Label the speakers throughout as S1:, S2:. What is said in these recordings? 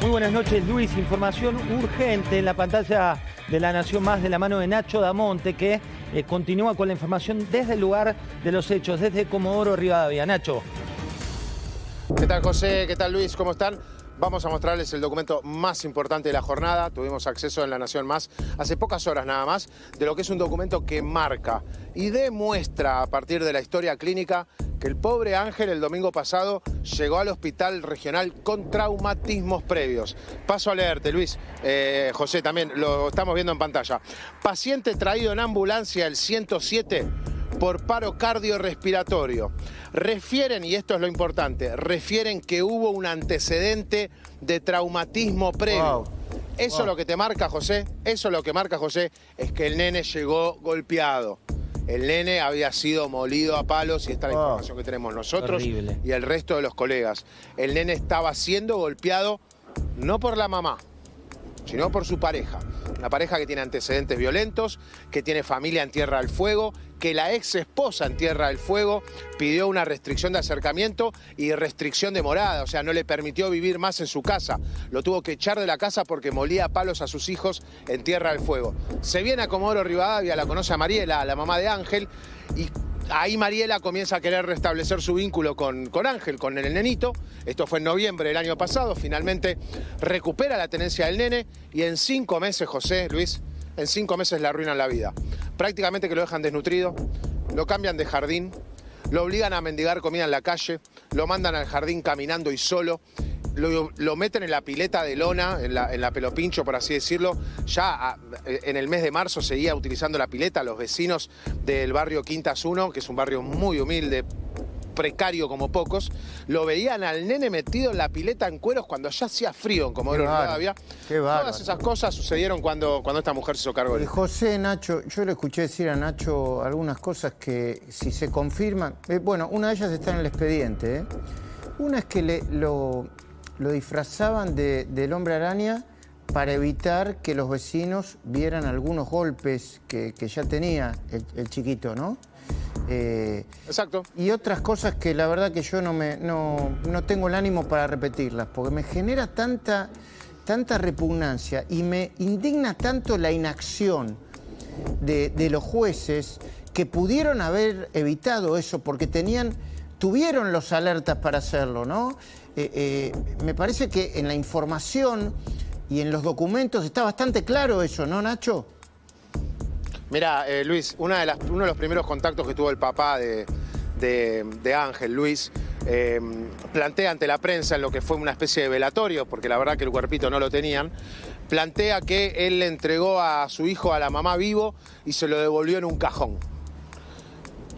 S1: Muy buenas noches, Luis. Información urgente en la pantalla de La Nación Más de la mano de Nacho Damonte, que continúa con la información desde el lugar de los hechos, desde Comodoro Rivadavia. Nacho.
S2: ¿Qué tal, José? ¿Qué tal, Luis? ¿Cómo están? Vamos a mostrarles el documento más importante de la jornada. Tuvimos acceso en La Nación Más hace pocas horas nada más, de lo que es un documento que marca y demuestra a partir de la historia clínica que el pobre Ángel el domingo pasado llegó al hospital regional con traumatismos previos. Paso a leerte, Luis. José, también lo estamos viendo en pantalla. Paciente traído en ambulancia el 107 por paro cardiorrespiratorio. Refieren, y esto es lo importante, refieren que hubo un antecedente de traumatismo previo. Eso es lo que te marca, José. Eso es lo que marca, José, es que el nene llegó golpeado. El nene había sido molido a palos y esta es la información que tenemos nosotros y el resto de los colegas. El nene estaba siendo golpeado no por la mamá, sino por su pareja. Una pareja que tiene antecedentes violentos, que tiene familia en Tierra del Fuego, que la ex esposa en Tierra del Fuego pidió una restricción de acercamiento y restricción de morada, o sea, no le permitió vivir más en su casa. Lo tuvo que echar de la casa porque molía a palos a sus hijos en Tierra del Fuego. Se viene a Comodoro Rivadavia, la conoce a Mariela, la mamá de Ángel, y ahí Mariela comienza a querer restablecer su vínculo con Ángel, con el nenito. Esto fue en noviembre del año pasado. Finalmente recupera la tenencia del nene y en 5 meses, José, Luis, en 5 meses le arruinan la vida. Prácticamente que lo dejan desnutrido, lo cambian de jardín, lo obligan a mendigar comida en la calle, lo mandan al jardín caminando y solo. Lo meten en la pileta de lona, en la pelopincho, por así decirlo. Ya en el mes de marzo seguía utilizando la pileta. Los vecinos del barrio Quintas 1, que es un barrio muy humilde, precario como pocos, lo veían al nene metido en la pileta en cueros cuando ya hacía frío en Comodoro Rivadavia. Todas esas cosas sucedieron cuando esta mujer se hizo cargo de él.
S3: José, Nacho, yo le escuché decir a Nacho algunas cosas que si se confirman... bueno, una de ellas está en el expediente. Una es que lo disfrazaban del hombre araña para evitar que los vecinos vieran algunos golpes que ya tenía el chiquito, ¿no?
S2: Exacto.
S3: Y otras cosas que la verdad que yo no tengo el ánimo para repetirlas, porque me genera tanta repugnancia y me indigna tanto la inacción de los jueces que pudieron haber evitado eso, porque tuvieron los alertas para hacerlo, ¿no? Me parece que en la información y en los documentos está bastante claro eso, ¿no, Nacho?
S2: Mirá, Luis, uno de los primeros contactos que tuvo el papá de Ángel, Luis, plantea ante la prensa en lo que fue una especie de velatorio, porque la verdad que el cuerpito no lo tenían, plantea que él le entregó a su hijo a la mamá vivo y se lo devolvió en un cajón.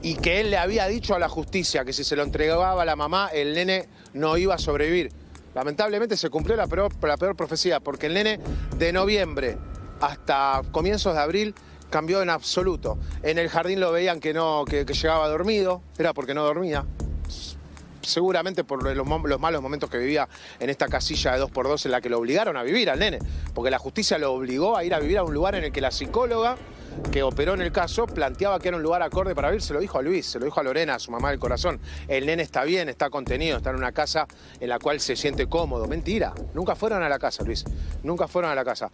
S2: Y que él le había dicho a la justicia que si se lo entregaba a la mamá, el nene no iba a sobrevivir. Lamentablemente se cumplió la peor profecía, porque el nene de noviembre hasta comienzos de abril cambió en absoluto. En el jardín lo veían que llegaba dormido, era porque no dormía. Seguramente por los malos momentos que vivía en esta casilla de 2x2 en la que lo obligaron a vivir al nene, porque la justicia lo obligó a ir a vivir a un lugar en el que la psicóloga que operó en el caso planteaba que era un lugar acorde para vivir. Se lo dijo a Luis, se lo dijo a Lorena, a su mamá del corazón. El nene está bien, está contenido, está en una casa en la cual se siente cómodo. Mentira, nunca fueron a la casa, Luis, nunca fueron a la casa.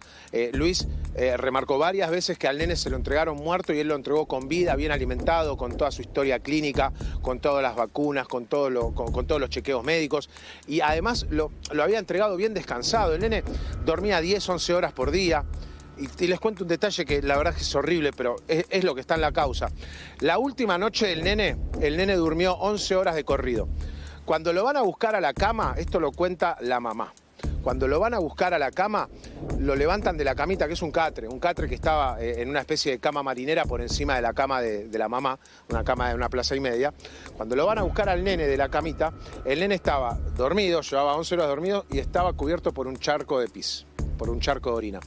S2: Luis remarcó varias veces que al nene se lo entregaron muerto y él lo entregó con vida, bien alimentado, con toda su historia clínica, con todas las vacunas, con todos los chequeos médicos, y además lo había entregado bien descansado. El nene dormía 10, 11 horas por día. Y les cuento un detalle que la verdad es que es horrible, pero es lo que está en la causa. La última noche del nene, el nene durmió 11 horas de corrido. Cuando lo van a buscar a la cama, esto lo cuenta la mamá. Cuando lo van a buscar a la cama, lo levantan de la camita, que es un catre que estaba en una especie de cama marinera por encima de la cama de la mamá, una cama de una plaza y media. Cuando lo van a buscar al nene de la camita, el nene estaba dormido, llevaba 11 horas dormido y estaba cubierto por un charco de pis, por un charco de orina.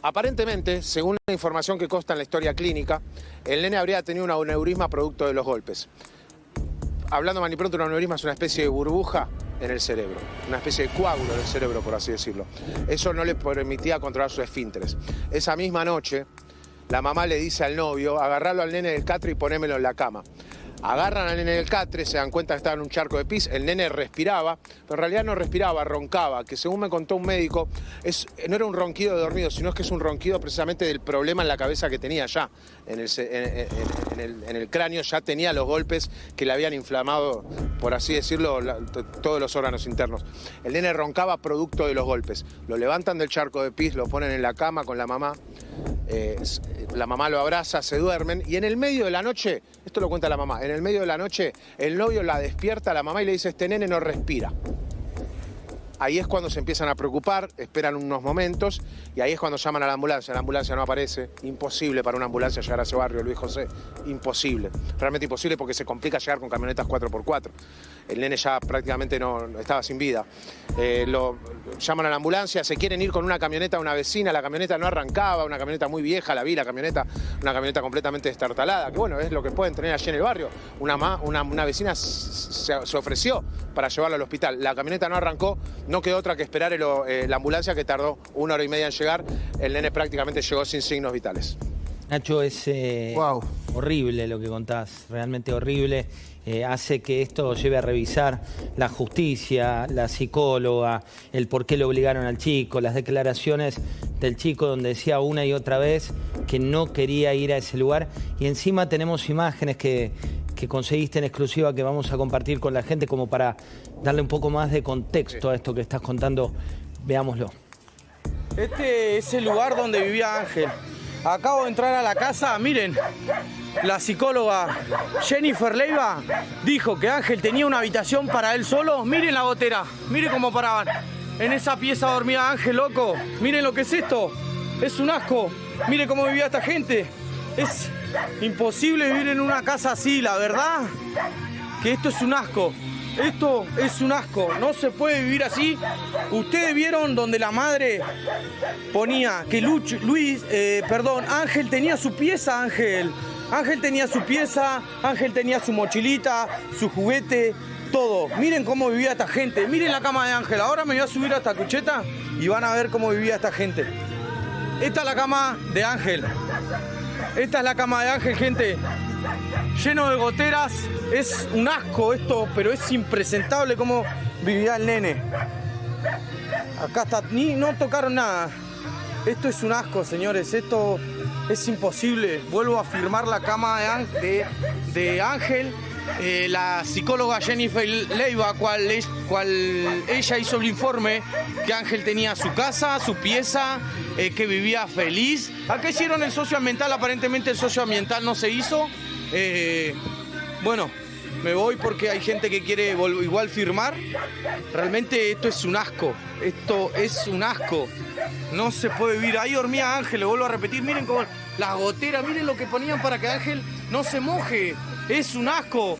S2: Aparentemente, según la información que consta en la historia clínica, el nene habría tenido un aneurisma producto de los golpes. Hablando mal y pronto, un aneurisma es una especie de burbuja en el cerebro, una especie de coágulo en el cerebro, por así decirlo. Eso no le permitía controlar sus esfínteres. Esa misma noche, la mamá le dice al novio, agarrarlo al nene del catre y ponémelo en la cama. Agarran al nene del catre, se dan cuenta que estaba en un charco de pis, el nene respiraba, pero en realidad no respiraba, roncaba, que según me contó un médico, no era un ronquido de dormido, sino que es un ronquido precisamente del problema en la cabeza que tenía ya. En el cráneo ya tenía los golpes que le habían inflamado, por así decirlo, todos los órganos internos. El nene roncaba producto de los golpes. Lo levantan del charco de pis, lo ponen en la cama con la mamá. La mamá lo abraza, se duermen y en el medio de la noche, esto lo cuenta la mamá, en el medio de la noche el novio la despierta a la mamá y le dice: este nene no respira. Ahí es cuando se empiezan a preocupar, esperan unos momentos y ahí es cuando llaman a la ambulancia no aparece. Imposible para una ambulancia llegar a ese barrio, Luis José, imposible. Realmente imposible porque se complica llegar con camionetas 4x4. El nene ya prácticamente no estaba sin vida. Lo llaman a la ambulancia, se quieren ir con una camioneta a una vecina, la camioneta no arrancaba, una camioneta muy vieja, la vi, la camioneta, una camioneta completamente destartalada, que bueno, es lo que pueden tener allí en el barrio. Una vecina se ofreció para llevarlo al hospital. La camioneta no arrancó, no quedó otra que esperar la ambulancia, que tardó 1 hora y media en llegar. El nene prácticamente llegó sin signos vitales.
S1: Nacho, es horrible lo que contás, realmente horrible. Hace que esto lleve a revisar la justicia, la psicóloga, el por qué lo obligaron al chico, las declaraciones del chico donde decía una y otra vez que no quería ir a ese lugar. Y encima tenemos imágenes que conseguiste en exclusiva que vamos a compartir con la gente como para darle un poco más de contexto a esto que estás contando. Veámoslo.
S4: Este es el lugar donde vivía Ángel. Acabo de entrar a la casa, miren, la psicóloga Jennifer Leiva dijo que Ángel tenía una habitación para él solo. Miren la gotera, miren cómo paraban. En esa pieza dormía Ángel, loco. Miren lo que es esto, es un asco. Miren cómo vivía esta gente. Es imposible vivir en una casa así, la verdad que esto es un asco. Esto es un asco, no se puede vivir así. Ustedes vieron donde la madre ponía que Ángel tenía su pieza, Ángel tenía su pieza, Ángel tenía su mochilita, su juguete, todo. Miren cómo vivía esta gente, miren la cama de Ángel. Ahora me voy a subir a esta cucheta y van a ver cómo vivía esta gente. Esta es la cama de Ángel. Esta es la cama de Ángel, gente. Lleno de goteras, es un asco esto, pero es impresentable cómo vivía el nene. Acá está, no tocaron nada. Esto es un asco, señores, esto es imposible. Vuelvo a afirmar la cama de Ángel. La psicóloga Jennifer Leiva, cual ella hizo el informe que Ángel tenía su casa, su pieza, que vivía feliz. Acá hicieron el socioambiental, aparentemente el socioambiental no se hizo. Bueno, me voy porque hay gente que quiere igual firmar. Realmente esto es un asco, esto es un asco. No se puede vivir. Ahí dormía Ángel, le vuelvo a repetir, miren cómo las goteras, miren lo que ponían para que Ángel no se moje. Es un asco.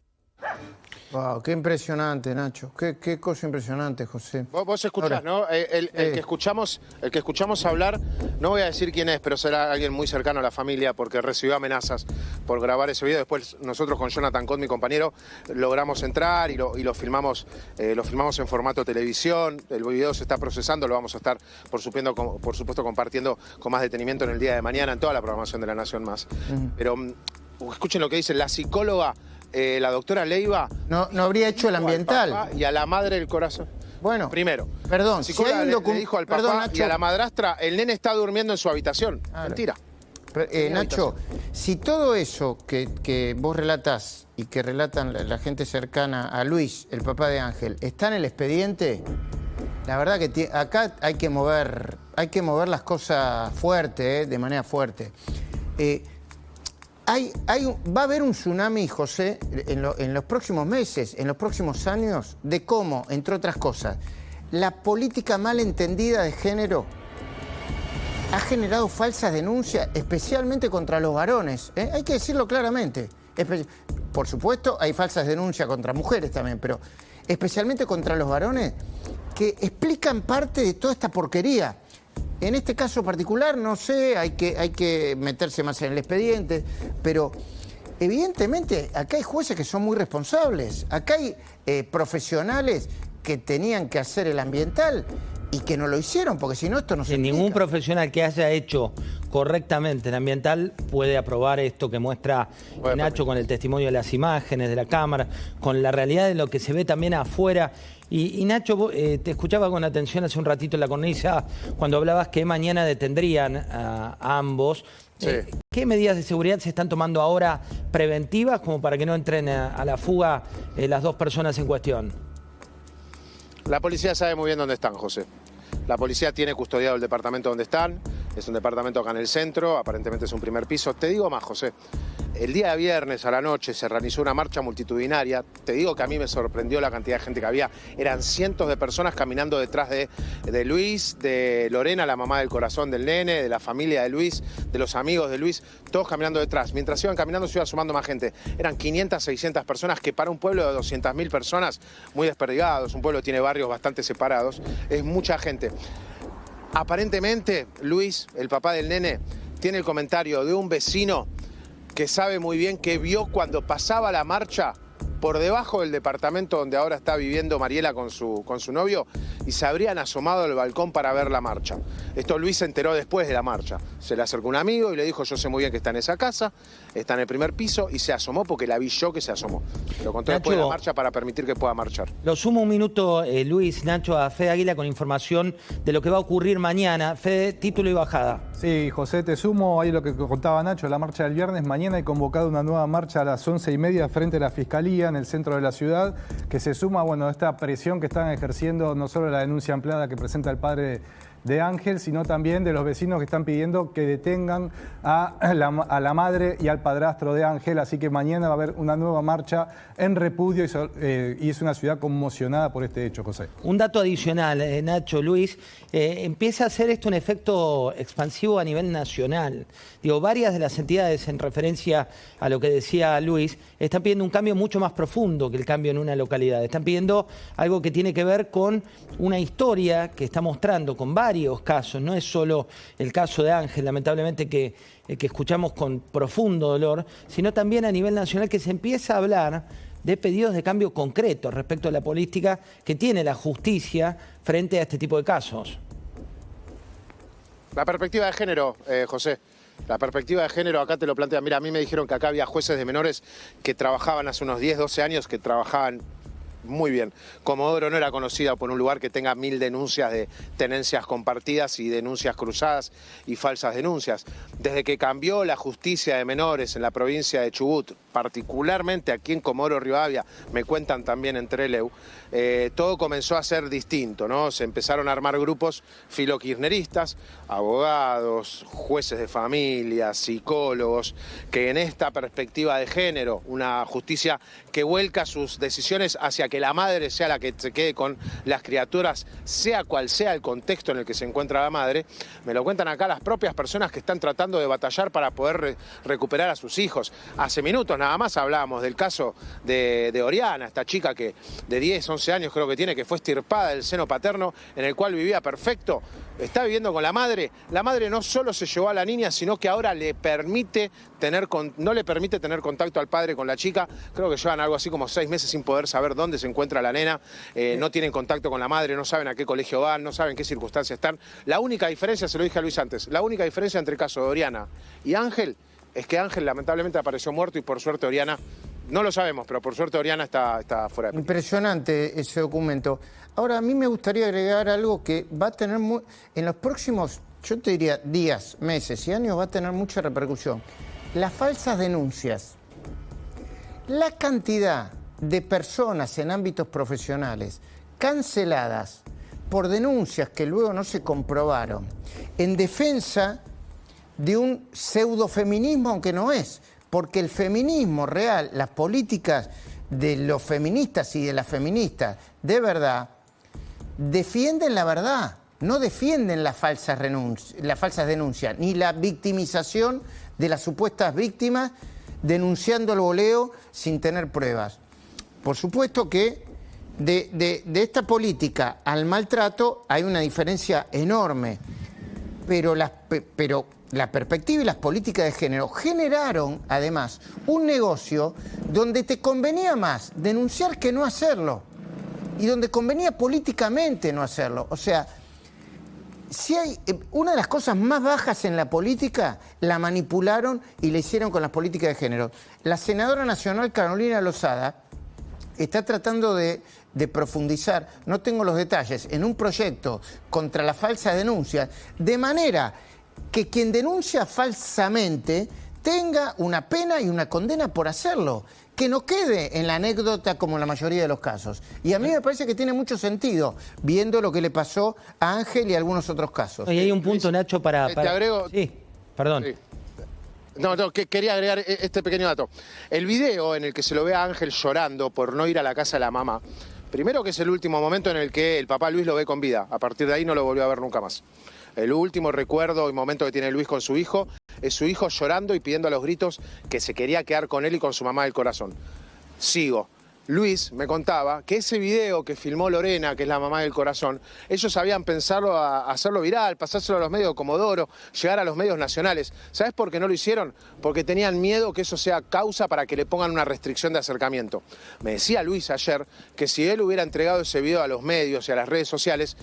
S3: Wow, qué impresionante, Nacho. Qué cosa impresionante, José.
S2: Vos escuchás, ¿no? El que escuchamos hablar, no voy a decir quién es, pero será alguien muy cercano a la familia porque recibió amenazas por grabar ese video. Después nosotros con Jonathan Cott, mi compañero, logramos entrar y lo filmamos en formato televisión. El video se está procesando, lo vamos a estar, por supuesto, compartiendo con más detenimiento en el día de mañana en toda la programación de La Nación Más. Pero escuchen lo que dice la psicóloga. La doctora Leiva
S3: no habría hecho el ambiental
S2: y a la madre del corazón.
S3: Bueno,
S2: primero,
S3: perdón,
S2: la psicóloga le dijo al papá y a la madrastra: el nene está durmiendo en su habitación. Mentira.
S3: Nacho, si todo eso que vos relatás y que relatan la gente cercana a Luis, el papá de Ángel, está en el expediente, la verdad que acá hay que mover las cosas fuerte, de manera fuerte. Va a haber un tsunami, José, en los próximos meses, en los próximos años, de cómo, entre otras cosas, la política mal entendida de género ha generado falsas denuncias, especialmente contra los varones. Hay que decirlo claramente. Por supuesto, hay falsas denuncias contra mujeres también, pero especialmente contra los varones, que explican parte de toda esta porquería. En este caso particular, no sé, hay que meterse más en el expediente, pero evidentemente acá hay jueces que son muy responsables, acá hay profesionales que tenían que hacer el ambiental y que no lo hicieron, porque si no esto no se explica.
S1: Ningún profesional que haya hecho correctamente en ambiental puede aprobar esto que muestra Nacho con el testimonio de las imágenes de la cámara, con la realidad de lo que se ve también afuera. Y Nacho, te escuchaba con atención hace un ratito en la cornisa cuando hablabas que mañana detendrían a ambos. Sí. ¿Qué medidas de seguridad se están tomando ahora preventivas como para que no entren a la fuga las dos personas en cuestión?
S2: La policía sabe muy bien dónde están, José. La policía tiene custodiado el departamento donde están. Es un departamento acá en el centro, aparentemente es un primer piso. Te digo más, José. El día de viernes a la noche se realizó una marcha multitudinaria. Te digo que a mí me sorprendió la cantidad de gente que había. Eran cientos de personas caminando detrás de Luis, de Lorena, la mamá del corazón del nene, de la familia de Luis, de los amigos de Luis, todos caminando detrás. Mientras iban caminando se iba sumando más gente. Eran 500, 600 personas, que para un pueblo de 200.000 personas, muy desperdigados, un pueblo que tiene barrios bastante separados, es mucha gente. Aparentemente, Luis, el papá del nene, tiene el comentario de un vecino que sabe muy bien que vio cuando pasaba la marcha por debajo del departamento donde ahora está viviendo Mariela con su novio, y se habrían asomado al balcón para ver la marcha. Esto Luis se enteró después de la marcha. Se le acercó un amigo y le dijo: yo sé muy bien que está en esa casa, está en el primer piso, y se asomó porque la vi yo que se asomó. Lo contó después de la marcha para permitir que pueda marchar.
S1: Lo sumo un minuto, Luis, Nacho, a Fede Águila con información de lo que va a ocurrir mañana. Fede, título y bajada.
S5: Sí, José, te sumo ahí lo que contaba Nacho, la marcha del viernes. Mañana hay convocado una nueva marcha a las 11:30 frente a la Fiscalía en el centro de la ciudad, que se suma, a esta presión que están ejerciendo no solo la denuncia ampliada que presenta el padre de Ángel, sino también de los vecinos que están pidiendo que detengan a la madre y al padrastro de Ángel. Así que mañana va a haber una nueva marcha en repudio y es una ciudad conmocionada por este hecho, José.
S1: Un dato adicional, Nacho, Luis, empieza a hacer esto un efecto expansivo a nivel nacional. Digo, varias de las entidades, en referencia a lo que decía Luis, están pidiendo un cambio mucho más profundo que el cambio en una localidad. Están pidiendo algo que tiene que ver con una historia que está mostrando con varios casos. No es solo el caso de Ángel, lamentablemente, que escuchamos con profundo dolor, sino también a nivel nacional que se empieza a hablar de pedidos de cambio concretos respecto a la política que tiene la justicia frente a este tipo de casos.
S2: La perspectiva de género, José. La perspectiva de género acá te lo plantea. Mira, a mí me dijeron que acá había jueces de menores que trabajaban hace unos 10, 12 años, que trabajaban muy bien. Comodoro no era conocida por un lugar que tenga 1000 denuncias de tenencias compartidas y denuncias cruzadas y falsas denuncias. Desde que cambió la justicia de menores en la provincia de Chubut, particularmente aquí en Comodoro Rivadavia, me cuentan también en Trelew, todo comenzó a ser distinto, ¿no? Se empezaron a armar grupos filokirchneristas, abogados, jueces de familia, psicólogos, que en esta perspectiva de género, una justicia que vuelca sus decisiones hacia que la madre sea la que se quede con las criaturas, sea cual sea el contexto en el que se encuentra la madre, me lo cuentan acá las propias personas que están tratando de batallar para poder recuperar a sus hijos. Hace minutos nada más hablábamos del caso de Oriana, esta chica que de 10, 11 años creo que tiene, que fue extirpada del seno paterno en el cual vivía perfecto, está viviendo con la madre. La madre no solo se llevó a la niña, sino que ahora no le permite tener contacto al padre con la chica. Creo que llevan algo así como 6 meses sin poder saber dónde se encuentra la nena, no tienen contacto con la madre, no saben a qué colegio van, no saben en qué circunstancias están. La única diferencia, se lo dije a Luis antes, la única diferencia entre el caso de Oriana y Ángel es que Ángel lamentablemente apareció muerto y por suerte Oriana, no lo sabemos, pero por suerte Oriana está fuera de peligro.
S3: Impresionante ese documento. Ahora, a mí me gustaría agregar algo que va a tener, en los próximos, yo te diría, días, meses y años, va a tener mucha repercusión. Las falsas denuncias. La cantidad de personas en ámbitos profesionales canceladas por denuncias que luego no se comprobaron en defensa de un pseudofeminismo, aunque no es, porque el feminismo real, las políticas de los feministas y de las feministas de verdad, defienden la verdad, no defienden las falsas denuncias, ni la victimización de las supuestas víctimas denunciando el boleo sin tener pruebas. Por supuesto que de esta política al maltrato hay una diferencia enorme, pero la perspectiva y las políticas de género generaron, además, un negocio donde te convenía más denunciar que no hacerlo y donde convenía políticamente no hacerlo. O sea, Si hay una de las cosas más bajas en la política, la manipularon y la hicieron con las políticas de género. La senadora nacional Carolina Lozada está tratando de profundizar, no tengo los detalles, en un proyecto contra la falsa denuncia, de manera que quien denuncia falsamente tenga una pena y una condena por hacerlo, que no quede en la anécdota como en la mayoría de los casos. Y a mí me parece que tiene mucho sentido, viendo lo que le pasó a Ángel y a algunos otros casos.
S1: Y hay un punto, Nacho, para...
S2: Te agrego...
S1: Sí, perdón.
S2: Sí. No, quería agregar este pequeño dato. El video en el que se lo ve a Ángel llorando por no ir a la casa de la mamá, primero que es el último momento en el que el papá Luis lo ve con vida. A partir de ahí no lo volvió a ver nunca más. El último recuerdo y momento que tiene Luis con su hijo es su hijo llorando y pidiendo a los gritos que se quería quedar con él y con su mamá del corazón. Sigo. Luis me contaba que ese video que filmó Lorena, que es la mamá del corazón, ellos habían pensado a hacerlo viral, pasárselo a los medios de Comodoro, llegar a los medios nacionales. ¿Sabes por qué no lo hicieron? Porque tenían miedo que eso sea causa para que le pongan una restricción de acercamiento. Me decía Luis ayer que si él hubiera entregado ese video a los medios y a las redes sociales,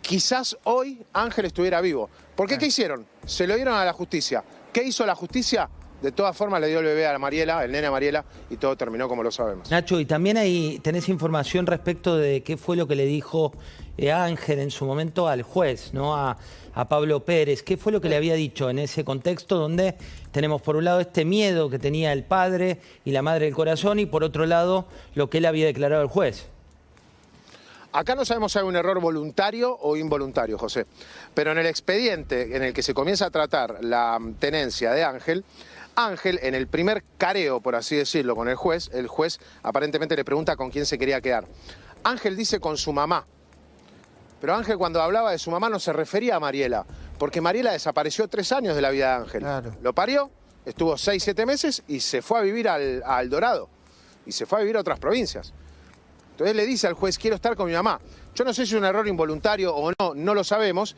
S2: quizás hoy Ángel estuviera vivo. ¿Por qué? ¿Qué hicieron? Se lo dieron a la justicia. ¿Qué hizo la justicia? De todas formas le dio el bebé a Mariela, el nene a Mariela, y todo terminó como lo sabemos.
S1: Nacho, y también ahí tenés información respecto de qué fue lo que le dijo Ángel en su momento al juez, ¿no? A Pablo Pérez. ¿Qué fue lo que le había dicho en ese contexto donde tenemos por un lado este miedo que tenía el padre y la madre del corazón y por otro lado lo que él había declarado al juez?
S2: Acá no sabemos si hay un error voluntario o involuntario, José. Pero en el expediente en el que se comienza a tratar la tenencia de Ángel, en el primer careo, por así decirlo, con el juez aparentemente le pregunta con quién se quería quedar. Ángel dice con su mamá. Pero Ángel cuando hablaba de su mamá no se refería a Mariela, porque Mariela desapareció 3 años de la vida de Ángel. Claro. Lo parió, estuvo 6, 7 meses y se fue a vivir al Dorado. Y se fue a vivir a otras provincias. Entonces le dice al juez, quiero estar con mi mamá. Yo no sé si es un error involuntario o no, no lo sabemos.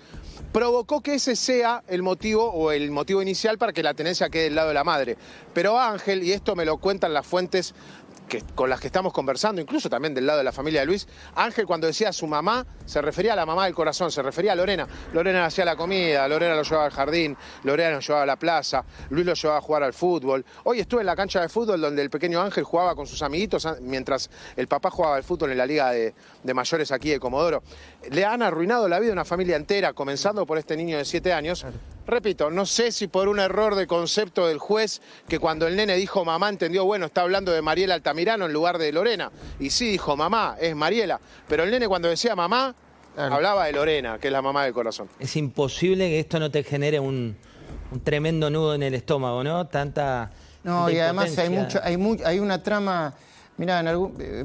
S2: Provocó que ese sea el motivo o el motivo inicial para que la tenencia quede del lado de la madre. Pero Ángel, y esto me lo cuentan las fuentes con las que estamos conversando, incluso también del lado de la familia de Luis, Ángel cuando decía a su mamá, se refería a la mamá del corazón, se refería a Lorena. Lorena hacía la comida, Lorena lo llevaba al jardín, Lorena lo llevaba a la plaza, Luis lo llevaba a jugar al fútbol. Hoy estuve en la cancha de fútbol donde el pequeño Ángel jugaba con sus amiguitos mientras el papá jugaba al fútbol en la liga de mayores aquí de Comodoro. Le han arruinado la vida a una familia entera, comenzando por este niño de 7 años. Repito, no sé si por un error de concepto del juez, que cuando el nene dijo mamá entendió, bueno, está hablando de Mariela Altamirano en lugar de Lorena. Y sí dijo mamá, es Mariela. Pero el nene cuando decía mamá, hablaba de Lorena, que es la mamá del corazón.
S1: Es imposible que esto no te genere un tremendo nudo en el estómago, ¿no? Tanta
S3: y además hay una trama, mirá,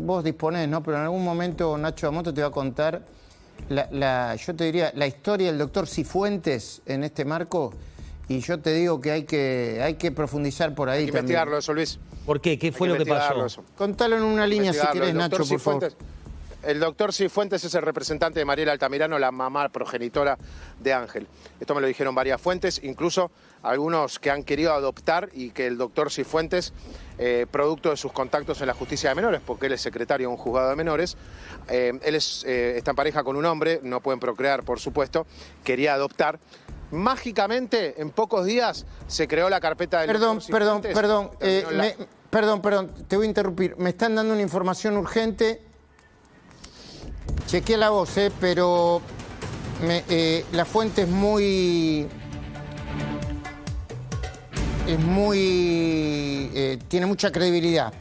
S3: vos disponés, ¿no? Pero en algún momento Nacho Amoto te va a contar yo te diría, la historia del doctor Cifuentes en este marco, y yo te digo que hay que profundizar por ahí también.
S2: Investigarlo eso, Luis.
S1: ¿Por qué? ¿Qué fue lo que pasó?
S2: Eso.
S3: Contalo en una línea si querés, Nacho, por favor.
S2: El doctor Cifuentes es el representante de Mariela Altamirano, la mamá progenitora de Ángel. Esto me lo dijeron varias fuentes, incluso algunos que han querido adoptar, y que el doctor Cifuentes, producto de sus contactos en la justicia de menores, porque él es secretario de un juzgado de menores, él está en pareja con un hombre, no pueden procrear, por supuesto, quería adoptar. Mágicamente, en pocos días, se creó la carpeta del
S3: Perdón, te voy a interrumpir. Me están dando una información urgente. Chequeé la voz, pero la fuente es muy... tiene mucha credibilidad.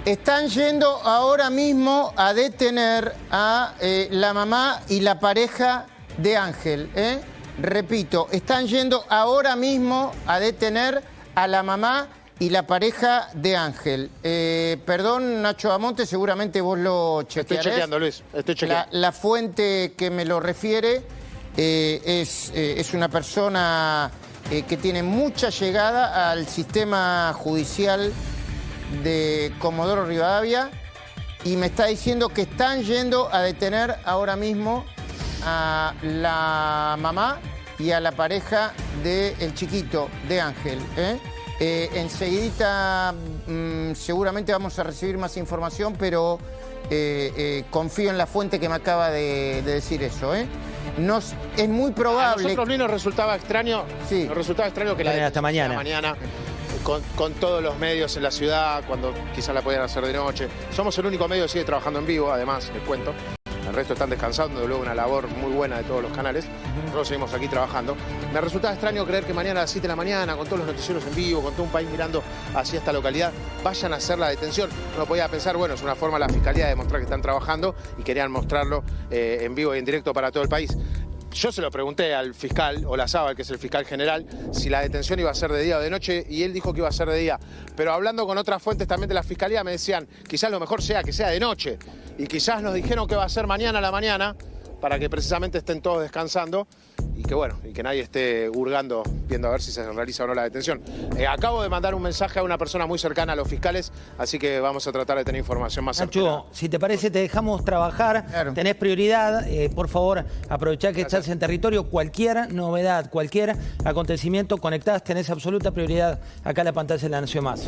S3: Están yendo ahora mismo a detener a la mamá y la pareja de Ángel. Repito, están yendo ahora mismo a detener a la mamá y la pareja de Ángel. Perdón, Nacho Amonte, seguramente vos lo chequearás.
S2: Estoy chequeando, Luis. Estoy chequeando.
S3: La fuente que me lo refiere es una persona que tiene mucha llegada al sistema judicial de Comodoro Rivadavia, y me está diciendo que están yendo a detener ahora mismo a la mamá y a la pareja del chiquito, de Ángel. Enseguidita seguramente vamos a recibir más información, pero confío en la fuente que me acaba de decir eso. Es muy probable...
S2: A nosotros nos resultaba extraño,
S3: sí.
S2: Nos resultaba extraño que la
S1: hasta mañana.
S2: Con todos los medios en la ciudad, cuando quizás la podían hacer de noche. Somos el único medio que sigue trabajando en vivo, además, les cuento. El resto están descansando, luego una labor muy buena de todos los canales. Nosotros seguimos aquí trabajando. Me resultaba extraño creer que mañana a las 7 de la mañana, con todos los noticieros en vivo, con todo un país mirando hacia esta localidad, vayan a hacer la detención. Uno podía pensar, bueno, es una forma de la Fiscalía de demostrar que están trabajando y querían mostrarlo en vivo y en directo para todo el país. Yo se lo pregunté al fiscal Olazábal, que es el fiscal general, si la detención iba a ser de día o de noche, y él dijo que iba a ser de día. Pero hablando con otras fuentes también de la Fiscalía me decían, quizás lo mejor sea que sea de noche. Y quizás nos dijeron que va a ser mañana a la mañana, para que precisamente estén todos descansando y que bueno, y que nadie esté hurgando viendo a ver si se realiza o no la detención. Acabo de mandar un mensaje a una persona muy cercana a los fiscales, así que vamos a tratar de tener información más cercana.
S1: Nacho, si te parece te dejamos trabajar, claro. Tenés prioridad, por favor, aprovechá que estás en territorio, cualquier novedad, cualquier acontecimiento, conectás, tenés absoluta prioridad acá en la pantalla de La Nación Más.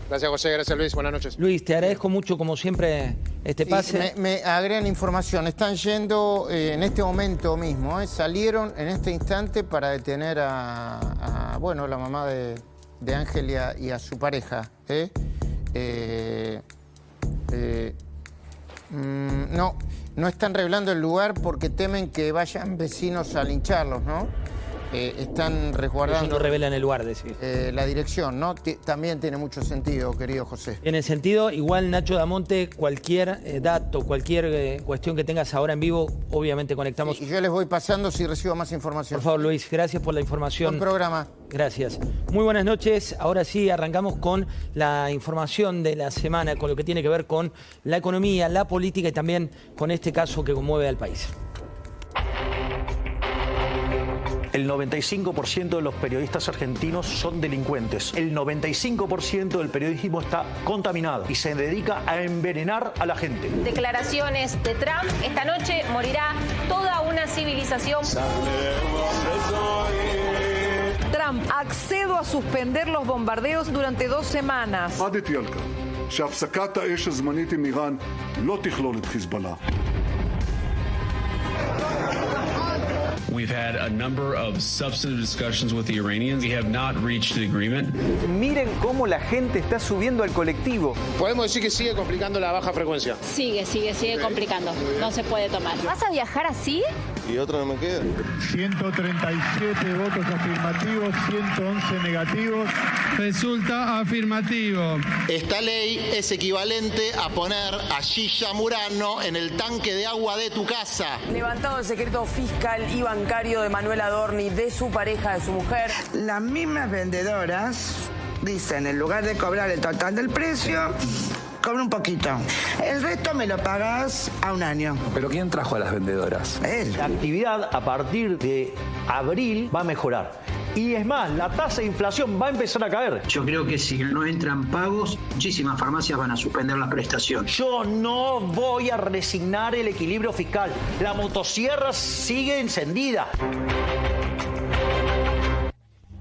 S2: Gracias, José. Gracias, Luis. Buenas noches.
S1: Luis, te agradezco mucho, como siempre, este pase.
S3: Me agregan información. Están yendo en este momento mismo. Salieron en este instante para detener a la mamá de Ángel y a su pareja. No están revelando el lugar porque temen que vayan vecinos a lincharlos, ¿no? Están resguardando...
S1: Eso no revelan el lugar, decís.
S3: La dirección, ¿no? También tiene mucho sentido, querido José.
S1: Tiene sentido. Igual, Nacho Damonte, cualquier dato, cualquier cuestión que tengas ahora en vivo, obviamente conectamos.
S3: Sí, y yo les voy pasando si recibo más información.
S1: Por favor, Luis, gracias por la información.
S3: Buen programa.
S1: Gracias. Muy buenas noches. Ahora sí, arrancamos con la información de la semana, con lo que tiene que ver con la economía, la política y también con este caso que conmueve al país.
S6: El 95% de los periodistas argentinos son delincuentes. El 95% del periodismo está contaminado y se dedica a envenenar a la gente.
S7: Declaraciones de Trump. Esta noche morirá toda una civilización.
S8: Trump, accedo a suspender los bombardeos durante 2 semanas.
S9: We've had a number of substantive discussions with the Iranians. We have not reached an agreement.
S10: Miren cómo la gente está subiendo al colectivo.
S2: Podemos decir que sigue complicando la baja frecuencia.
S7: Sigue complicando. No se puede tomar. ¿Vas a viajar así?
S2: Y otro no me queda.
S11: 137 votos afirmativos, 111 negativos.
S12: Resulta afirmativo.
S13: Esta ley es equivalente a poner a Gilla Murano en el tanque de agua de tu casa.
S8: Levantado el secreto fiscal y bancario de Manuel Adorni, de su pareja, de su mujer.
S14: Las mismas vendedoras dicen, en lugar de cobrar el total del precio, cobra un poquito. El resto me lo pagas a 1 año.
S10: ¿Pero quién trajo a las vendedoras?
S14: Él.
S6: La actividad a partir de abril va a mejorar. Y es más, la tasa de inflación va a empezar a caer.
S15: Yo creo que si no entran pagos, muchísimas farmacias van a suspender la prestación.
S6: Yo no voy a resignar el equilibrio fiscal. La motosierra sigue encendida.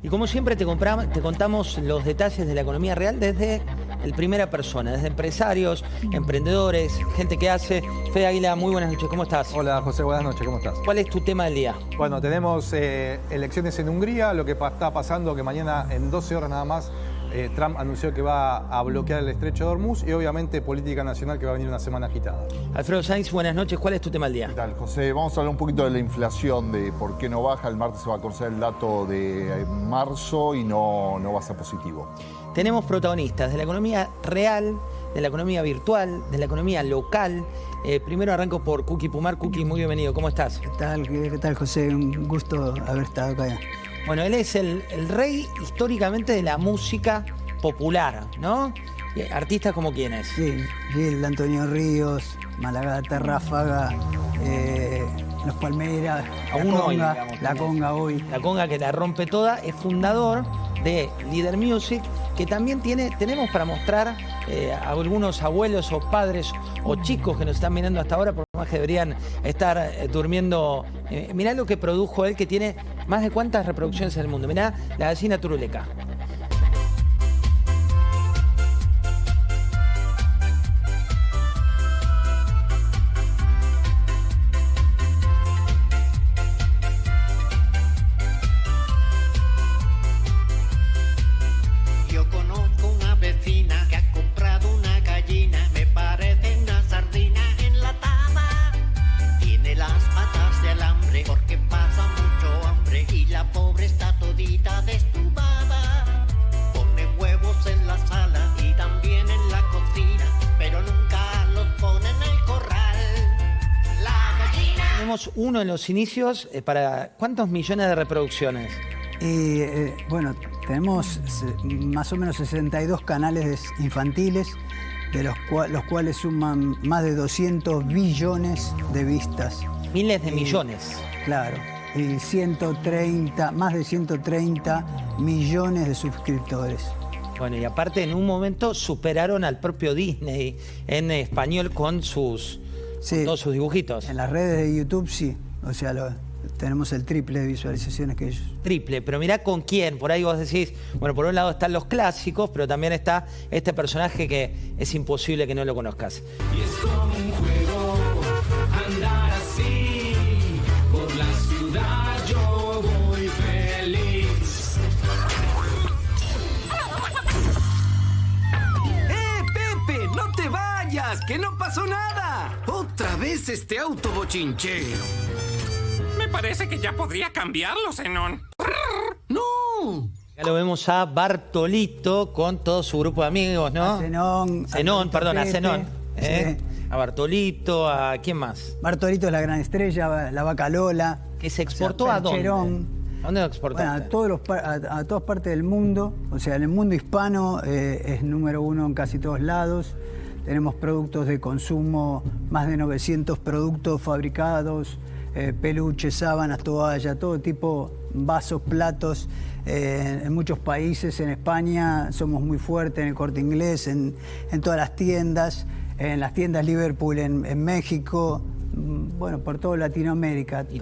S1: Y como siempre te contamos los detalles de la economía real desde el primera persona, desde empresarios, emprendedores, gente que hace. Fede Águila, muy buenas noches, ¿cómo estás?
S5: Hola José, buenas noches, ¿cómo estás?
S1: ¿Cuál es tu tema del día?
S5: Bueno, tenemos elecciones en Hungría, lo que está pasando que mañana en 12 horas nada más Trump anunció que va a bloquear el estrecho de Hormuz y obviamente política nacional que va a venir una semana agitada.
S1: Alfredo Sainz, buenas noches, ¿cuál es tu tema del día?
S16: ¿Qué tal, José? Vamos a hablar un poquito de la inflación, de por qué no baja. El martes se va a conocer el dato de marzo y no va a ser positivo.
S1: Tenemos protagonistas de la economía real, de la economía virtual, de la economía local. Primero arranco por Kuki Pumar. Kuki, muy bienvenido, ¿cómo estás?
S17: ¿Qué tal, José? Un gusto haber estado acá.
S1: Bueno, él es el rey históricamente de la música popular, ¿no? ¿Artistas como quiénes?
S17: Sí, el Antonio Ríos, Malagata, Ráfaga, Los Palmeras, La Conga hoy.
S1: La Conga que la rompe toda, es fundador de Líder Music, que también tenemos para mostrar a algunos abuelos o padres o chicos que nos están mirando hasta ahora, por más que deberían estar durmiendo. Mirá lo que produjo él, que tiene más de cuántas reproducciones en el mundo. Mirá La Gallina Turuleca. tenemos uno en los inicios, ¿para cuántos millones de reproducciones?
S17: Y bueno, tenemos más o menos 62 canales infantiles, de los cuales suman más de 200 billones de vistas.
S1: Miles de millones.
S17: Claro, y más de 130 millones de suscriptores.
S1: Bueno, y aparte en un momento superaron al propio Disney en español con todos sus dibujitos.
S17: En las redes de YouTube sí, o sea, tenemos el triple de visualizaciones que ellos.
S1: Triple, pero mirá con quién. Por ahí vos decís, bueno, por un lado están los clásicos, pero también está este personaje que es imposible que no lo conozcas.
S18: Y es como un juego andar así por la ciudad, yo voy feliz.
S19: Pepe! ¡No te vayas! ¡Que no pasó nada! ¡Otra vez este auto bochinchero!
S20: Me parece que ya podría cambiarlo, Zenón.
S19: ¡No!
S1: Ya lo vemos a Bartolito con todo su grupo de amigos, ¿no?
S17: A Zenón.
S1: A Zenón.
S17: Sí.
S1: A Bartolito, ¿a quién más?
S17: Bartolito es la gran estrella, la vaca Lola.
S1: ¿Que se exportó a dónde? ¿A dónde lo exportaste?
S17: Bueno, a todas partes del mundo. O sea, en el mundo hispano es número uno en casi todos lados. Tenemos productos de consumo, más de 900 productos fabricados, peluches, sábanas, toallas, todo tipo, vasos, platos. En muchos países, en España somos muy fuertes, en el Corte Inglés, en todas las tiendas, en las tiendas Liverpool, en México, bueno, por toda Latinoamérica.
S1: Y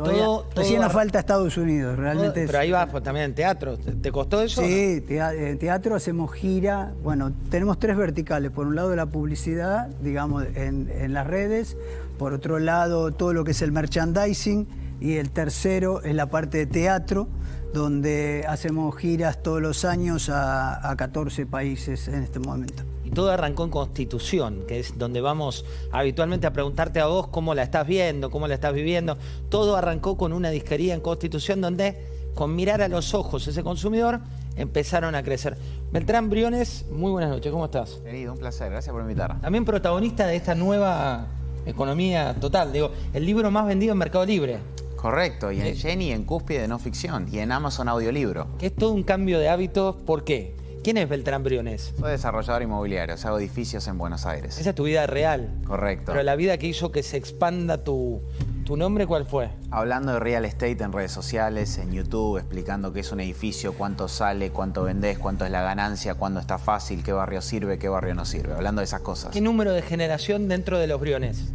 S17: recién nos falta Estados Unidos, realmente.
S1: Pero ahí vas también en teatro. ¿Te costó eso?
S17: Sí, en teatro hacemos gira. Bueno, tenemos 3 verticales. Por un lado la publicidad, digamos, en las redes. Por otro lado, todo lo que es el merchandising. Y el tercero es la parte de teatro, donde hacemos giras todos los años a 14 países en este momento.
S1: Y todo arrancó en Constitución, que es donde vamos habitualmente a preguntarte a vos cómo la estás viendo, cómo la estás viviendo. Todo arrancó con una disquería en Constitución donde, con mirar a los ojos ese consumidor, empezaron a crecer. Beltrán Briones, muy buenas noches, ¿cómo estás?
S21: Querido, un placer, gracias por invitar.
S1: También protagonista de esta nueva economía total, digo, el libro más vendido en Mercado Libre.
S21: Correcto, y en Jenny, en Cúspide de No Ficción, y en Amazon Audiolibro.
S1: Que es todo un cambio de hábitos, ¿por qué? ¿Quién es Beltrán Briones?
S21: Soy desarrollador inmobiliario, hago edificios en Buenos Aires.
S1: Esa es tu vida real.
S21: Correcto.
S1: Pero la vida que hizo que se expanda tu nombre, ¿cuál fue?
S21: Hablando de real estate en redes sociales, en YouTube, explicando qué es un edificio, cuánto sale, cuánto vendés, cuánto es la ganancia, cuándo está fácil, qué barrio sirve, qué barrio no sirve. Hablando de esas cosas.
S1: ¿Qué número de generación dentro de los Briones?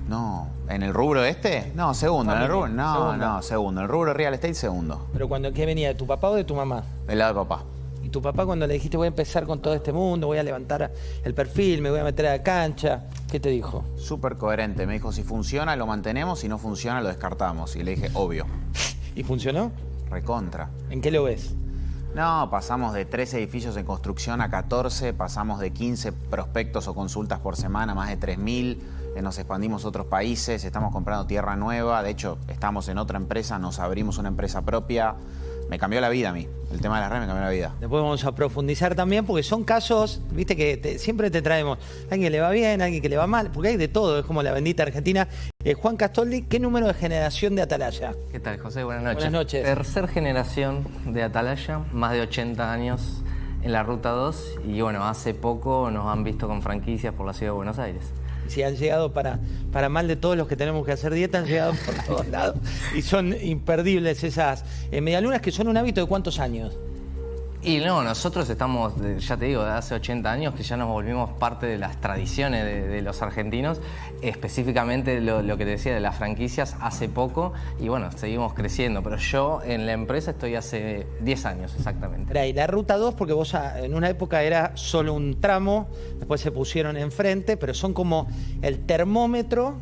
S21: No, ¿en el rubro este? No, segundo. ¿En el rubro? No, segundo. En el rubro real estate, segundo.
S1: ¿Pero qué venía, de tu papá o de tu mamá?
S21: Del lado de papá.
S1: ¿Y tu papá cuando le dijiste voy a empezar con todo este mundo, voy a levantar el perfil, me voy a meter a la cancha, qué te dijo?
S21: Súper coherente. Me dijo, si funciona lo mantenemos, si no funciona lo descartamos. Y le dije, obvio.
S1: ¿Y funcionó?
S21: Recontra.
S1: ¿En qué lo ves?
S21: No, pasamos de 13 edificios en construcción a 14, pasamos de 15 prospectos o consultas por semana, más de 3.000. Nos expandimos a otros países, estamos comprando tierra nueva, de hecho estamos en otra empresa, nos abrimos una empresa propia. Me cambió la vida a mí, el tema de las redes me cambió la vida.
S1: Después vamos a profundizar también porque son casos, viste que siempre te traemos alguien que le va bien, alguien que le va mal, porque hay de todo, es como la bendita Argentina. Juan Castoldi, ¿qué número de generación de Atalaya?
S22: ¿Qué tal, José? Buenas noches.
S1: Buenas noches.
S22: Tercer generación de Atalaya, más de 80 años en la Ruta 2 y bueno, hace poco nos han visto con franquicias por la ciudad de Buenos Aires.
S1: Si han llegado para mal de todos los que tenemos que hacer dieta, han llegado por todos lados. Y son imperdibles esas medialunas que son un hábito de ¿cuántos años?
S22: Y no, nosotros estamos, ya te digo, de hace 80 años que ya nos volvimos parte de las tradiciones de los argentinos, específicamente lo que te decía de las franquicias hace poco y bueno, seguimos creciendo, pero yo en la empresa estoy hace 10 años exactamente.
S1: Y la Ruta 2, porque vos en una época era solo un tramo, después se pusieron enfrente, pero son como el termómetro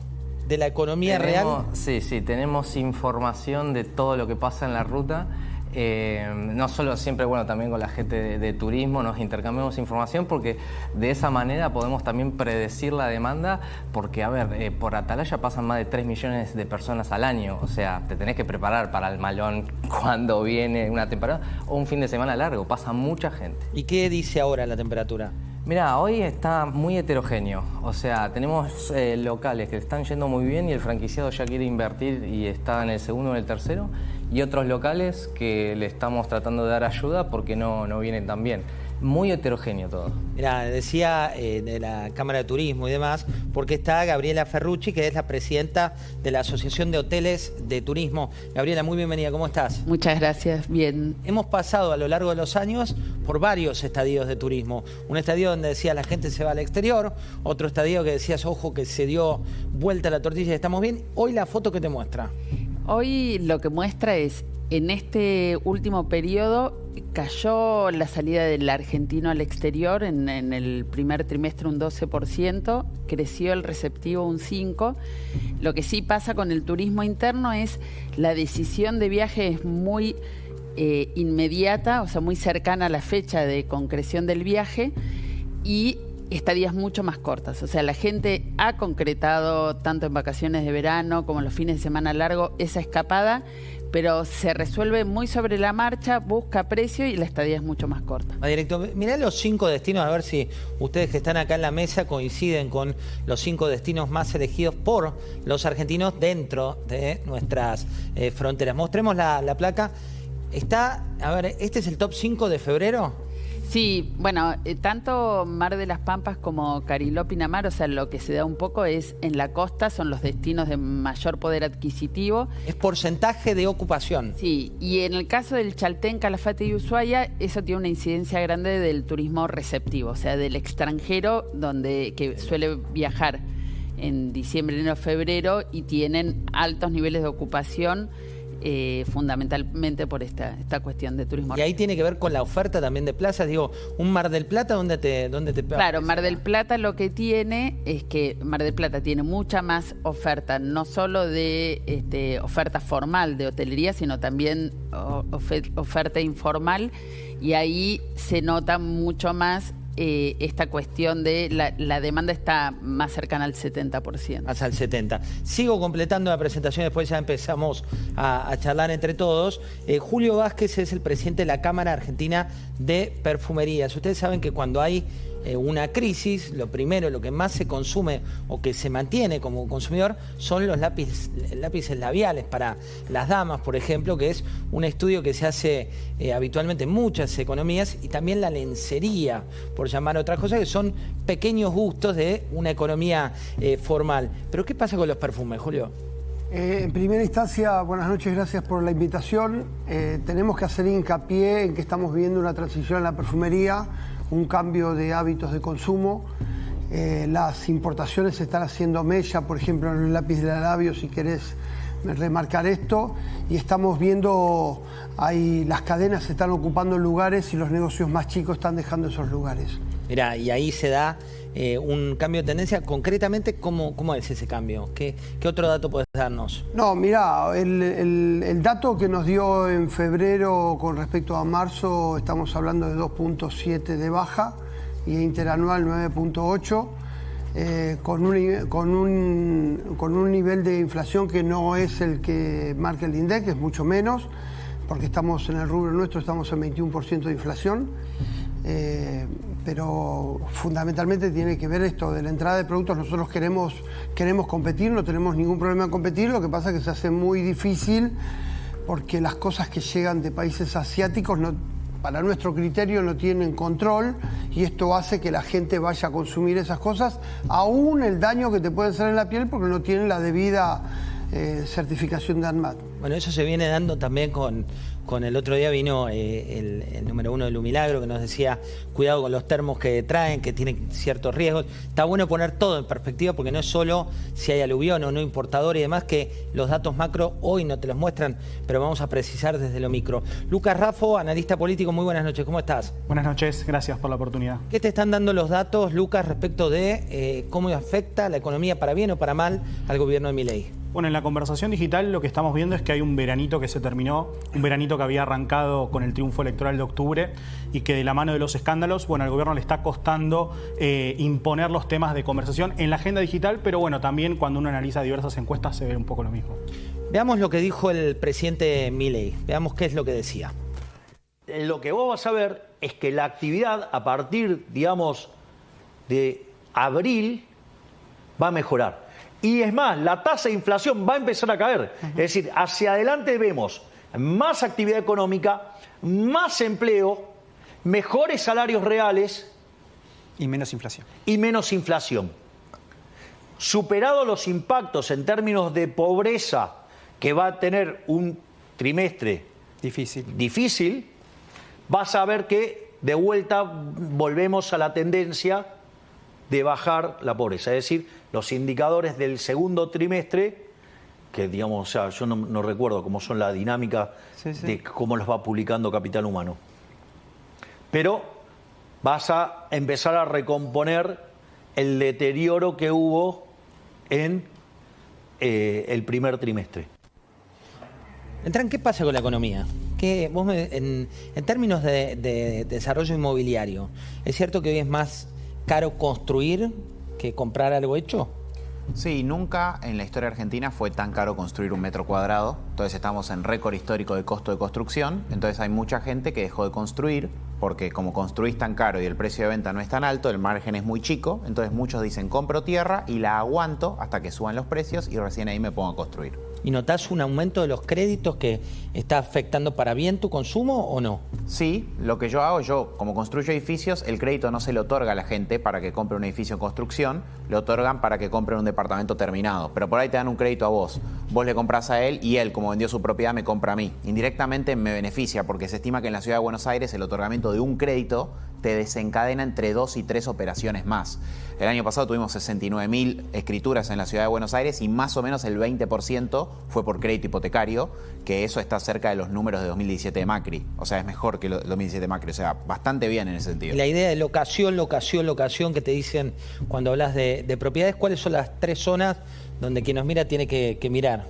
S1: de la economía real.
S22: Sí, tenemos información de todo lo que pasa en la ruta. No solo siempre, bueno, también con la gente de turismo nos intercambiamos información porque de esa manera podemos también predecir la demanda porque, a ver, por Atalaya pasan más de 3 millones de personas al año, o sea, te tenés que preparar para el malón cuando viene una temporada o un fin de semana largo, pasa mucha gente.
S1: ¿Y qué dice ahora la temperatura?
S22: Mira, hoy está muy heterogéneo. O sea, tenemos locales que están yendo muy bien y el franquiciado ya quiere invertir y está en el segundo o en el tercero. Y otros locales que le estamos tratando de dar ayuda porque no vienen tan bien. Muy heterogéneo todo.
S1: Mira, decía de la Cámara de Turismo y demás, porque está Gabriela Ferrucci, que es la presidenta de la Asociación de Hoteles de Turismo. Gabriela, muy bienvenida, ¿cómo estás?
S3: Muchas gracias, bien.
S1: Hemos pasado a lo largo de los años por varios estadios de turismo. Un estadio donde decía la gente se va al exterior, otro estadio que decías, ojo, que se dio vuelta la tortilla y estamos bien. Hoy la foto que te muestra.
S3: Hoy lo que muestra es, en este último periodo, cayó la salida del argentino al exterior en el primer trimestre un 12%, creció el receptivo un 5%. Lo que sí pasa con el turismo interno es la decisión de viaje es muy inmediata, o sea, muy cercana a la fecha de concreción del viaje y estadías mucho más cortas. O sea, la gente ha concretado tanto en vacaciones de verano como en los fines de semana largo esa escapada, pero se resuelve muy sobre la marcha, busca precio y la estadía es mucho más corta.
S1: Directo, mirá los 5 destinos, a ver si ustedes que están acá en la mesa coinciden con los 5 destinos más elegidos por los argentinos dentro de nuestras fronteras. Mostremos la placa. Está, a ver, ¿este es el top 5 de febrero?
S3: Sí, bueno, tanto Mar de las Pampas como Cariló, Pinamar, o sea, lo que se da un poco es en la costa, son los destinos de mayor poder adquisitivo.
S1: Es porcentaje de ocupación.
S3: Sí, y en el caso del Chaltén, Calafate y Ushuaia, eso tiene una incidencia grande del turismo receptivo, o sea, del extranjero que suele viajar en diciembre, enero, febrero y tienen altos niveles de ocupación. Fundamentalmente por esta cuestión de turismo.
S1: Y ahí tiene que ver con la oferta también de plazas. Digo, un Mar del Plata, ¿dónde te
S3: Claro, Mar del Plata lo que tiene es que Mar del Plata tiene mucha más oferta, no solo de oferta formal de hotelería, sino también oferta informal, y ahí se nota mucho más esta cuestión de la demanda está más cercana al 70%.
S1: Más al 70%. Sigo completando la presentación, después ya empezamos a charlar entre todos. Julio Vázquez es el presidente de la Cámara Argentina de Perfumerías. Ustedes saben que cuando hay una crisis, lo primero, lo que más se consume o que se mantiene como consumidor son los lápices labiales para las damas, por ejemplo, que es un estudio que se hace habitualmente en muchas economías, y también la lencería, por llamar otras cosas, que son pequeños gustos de una economía formal. Pero ¿qué pasa con los perfumes, Julio?
S4: En primera instancia, buenas noches, gracias por la invitación. Tenemos que hacer hincapié en que estamos viviendo una transición en la perfumería, un cambio de hábitos de consumo. Las importaciones se están haciendo mella, por ejemplo, en el lápiz de labios, si querés remarcar esto, y estamos viendo ahí las cadenas se están ocupando lugares y los negocios más chicos están dejando esos lugares.
S1: Mirá, y ahí se da un cambio de tendencia. Concretamente, ¿cómo es ese cambio? ¿Qué otro dato puedes darnos?
S4: No, mirá, el dato que nos dio en febrero con respecto a marzo, estamos hablando de 2.7 de baja y interanual 9.8. Con un nivel de inflación que no es el que marca el INDEC, es mucho menos, porque estamos en el rubro nuestro, estamos en 21% de inflación, pero fundamentalmente tiene que ver esto de la entrada de productos. Nosotros queremos competir, no tenemos ningún problema en competir, lo que pasa es que se hace muy difícil porque las cosas que llegan de países asiáticos para nuestro criterio no tienen control, y esto hace que la gente vaya a consumir esas cosas, aún el daño que te puede hacer en la piel porque no tienen la debida certificación de ANMAT.
S1: Bueno, eso se viene dando también con el otro día vino el número 1 de Lumilagro, que nos decía cuidado con los termos que traen, que tienen ciertos riesgos. Está bueno poner todo en perspectiva, porque no es solo si hay aluvión o no importador y demás, que los datos macro hoy no te los muestran, pero vamos a precisar desde lo micro. Lucas Raffo, analista político, muy buenas noches, ¿cómo estás?
S23: Buenas noches, gracias por la oportunidad.
S1: ¿Qué te están dando los datos, Lucas, respecto de cómo afecta la economía para bien o para mal al gobierno de Milei?
S23: Bueno, en la conversación digital lo que estamos viendo es que hay un veranito que se terminó, un veranito que había arrancado con el triunfo electoral de octubre y que de la mano de los escándalos, bueno, al gobierno le está costando imponer los temas de conversación en la agenda digital, pero bueno, también cuando uno analiza diversas encuestas se ve un poco lo mismo.
S1: Veamos lo que dijo el presidente Milei, veamos qué es lo que decía.
S6: Lo que vos vas a ver es que la actividad a partir, digamos, de abril va a mejorar. Y es más, la tasa de inflación va a empezar a caer. Es decir, hacia adelante vemos más actividad económica, más empleo, mejores salarios reales.
S2: Y menos inflación.
S6: Y menos inflación. Superados los impactos en términos de pobreza que va a tener un trimestre difícil, vas a ver que de vuelta volvemos a la tendencia de bajar la pobreza. Es decir, los indicadores del segundo trimestre, que digamos, o sea, yo no recuerdo cómo son la dinámica de cómo los va publicando Capital Humano. Pero vas a empezar a recomponer el deterioro que hubo en el primer trimestre.
S1: Beltrán, ¿qué pasa con la economía? Que vos en términos de desarrollo inmobiliario, ¿es cierto que hoy es más caro construir que comprar algo hecho?
S21: Sí, nunca en la historia argentina fue tan caro construir un metro cuadrado. Entonces estamos en récord histórico de costo de construcción. Entonces hay mucha gente que dejó de construir porque como construís tan caro y el precio de venta no es tan alto, el margen es muy chico. Entonces muchos dicen compro tierra y la aguanto hasta que suban los precios y recién ahí me pongo a construir.
S1: ¿Y notás un aumento de los créditos que está afectando para bien tu consumo o no?
S21: Sí, lo que yo hago, yo como construyo edificios, el crédito no se le otorga a la gente para que compre un edificio en construcción, le otorgan para que compre un departamento terminado. Pero por ahí te dan un crédito a vos. Vos le compras a él y él, como vendió su propiedad, me compra a mí. Indirectamente me beneficia porque se estima que en la ciudad de Buenos Aires el otorgamiento de un crédito te desencadena entre 2 y 3 operaciones más. El año pasado tuvimos 69.000 escrituras en la ciudad de Buenos Aires y más o menos el 20% fue por crédito hipotecario, que eso está cerca de los números de 2017 de Macri. O sea, es mejor que 2017 de Macri, o sea, bastante bien en ese sentido.
S1: La idea de locación que te dicen cuando hablas de propiedades, ¿cuáles son las 3 zonas donde quien nos mira tiene que mirar?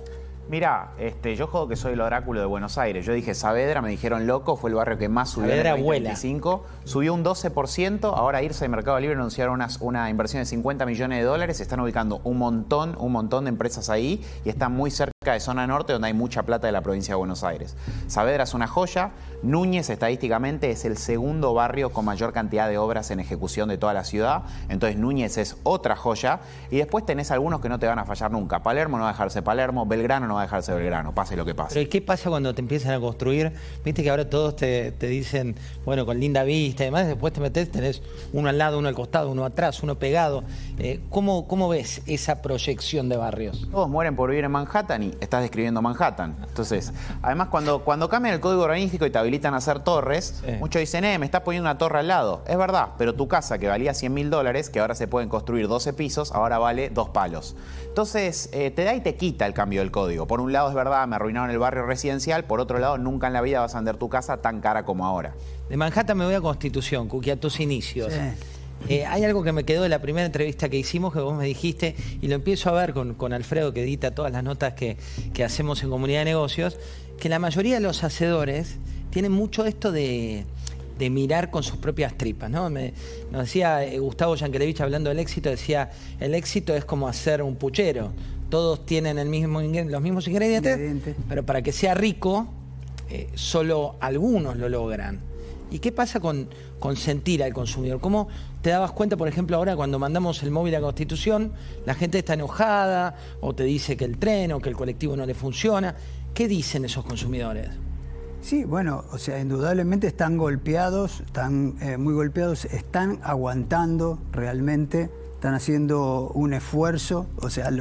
S21: Mirá, yo juego que soy el oráculo de Buenos Aires. Yo dije Saavedra, me dijeron loco, fue el barrio que más subió en el 2025. Subió un 12%, ahora Irsa y Mercado Libre anunciaron una inversión de $50 millones, se están ubicando un montón de empresas ahí y están muy cerca de zona norte donde hay mucha plata de la provincia de Buenos Aires. Saavedra es una joya, Núñez estadísticamente es el segundo barrio con mayor cantidad de obras en ejecución de toda la ciudad, entonces Núñez es otra joya y después tenés algunos que no te van a fallar nunca. Palermo no va a dejarse Palermo, Belgrano no va a dejarse Belgrano, pase lo que pase.
S1: Pero ¿y qué pasa cuando te empiezan a construir? Viste que ahora todos te dicen, bueno, con linda vista y demás, después te metés, tenés uno al lado, uno al costado, uno atrás, uno pegado. ¿Cómo ves esa proyección de barrios?
S21: Todos mueren por vivir en Manhattan y estás describiendo Manhattan. Entonces, además cuando cambian el código urbanístico y te habilitan a hacer torres, muchos dicen, me estás poniendo una torre al lado. Es verdad, pero tu casa que valía $100.000, que ahora se pueden construir 12 pisos, ahora vale 2 palos. Entonces, te da y te quita el cambio del código. Por un lado, es verdad, me arruinaron el barrio residencial, por otro lado, nunca en la vida vas a vender tu casa tan cara como ahora.
S1: De Manhattan me voy a Constitución, Cookie, a tus inicios. Hay algo que me quedó de la primera entrevista que hicimos, que vos me dijiste, y lo empiezo a ver con Alfredo, que edita todas las notas que hacemos en Comunidad de Negocios, que la mayoría de los hacedores tienen mucho esto de mirar con sus propias tripas, ¿no? Nos decía Gustavo Yankelevich, hablando del éxito, decía, el éxito es como hacer un puchero. Todos tienen los mismos ingredientes, pero para que sea rico, solo algunos lo logran. ¿Y qué pasa con sentir al consumidor? ¿Cómo te dabas cuenta, por ejemplo, ahora cuando mandamos el móvil a Constitución, la gente está enojada o te dice que el tren o que el colectivo no le funciona? ¿Qué dicen esos consumidores?
S17: Sí, bueno, o sea, indudablemente están golpeados, están muy golpeados, están aguantando realmente, están haciendo un esfuerzo, o sea,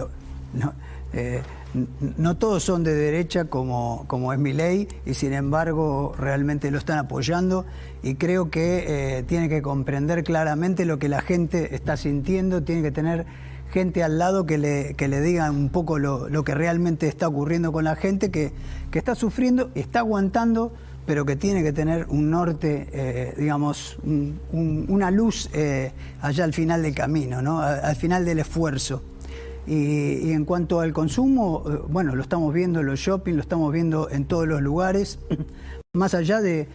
S17: no todos son de derecha como es Milei y sin embargo realmente lo están apoyando y creo que tiene que comprender claramente lo que la gente está sintiendo, tiene que tener gente al lado que le diga un poco lo que realmente está ocurriendo con la gente, que está sufriendo, está aguantando, pero que tiene que tener un norte, digamos, una luz allá al final del camino, ¿no? Al final del esfuerzo. Y en cuanto al consumo, bueno, lo estamos viendo en los shopping, lo estamos viendo en todos los lugares, más allá de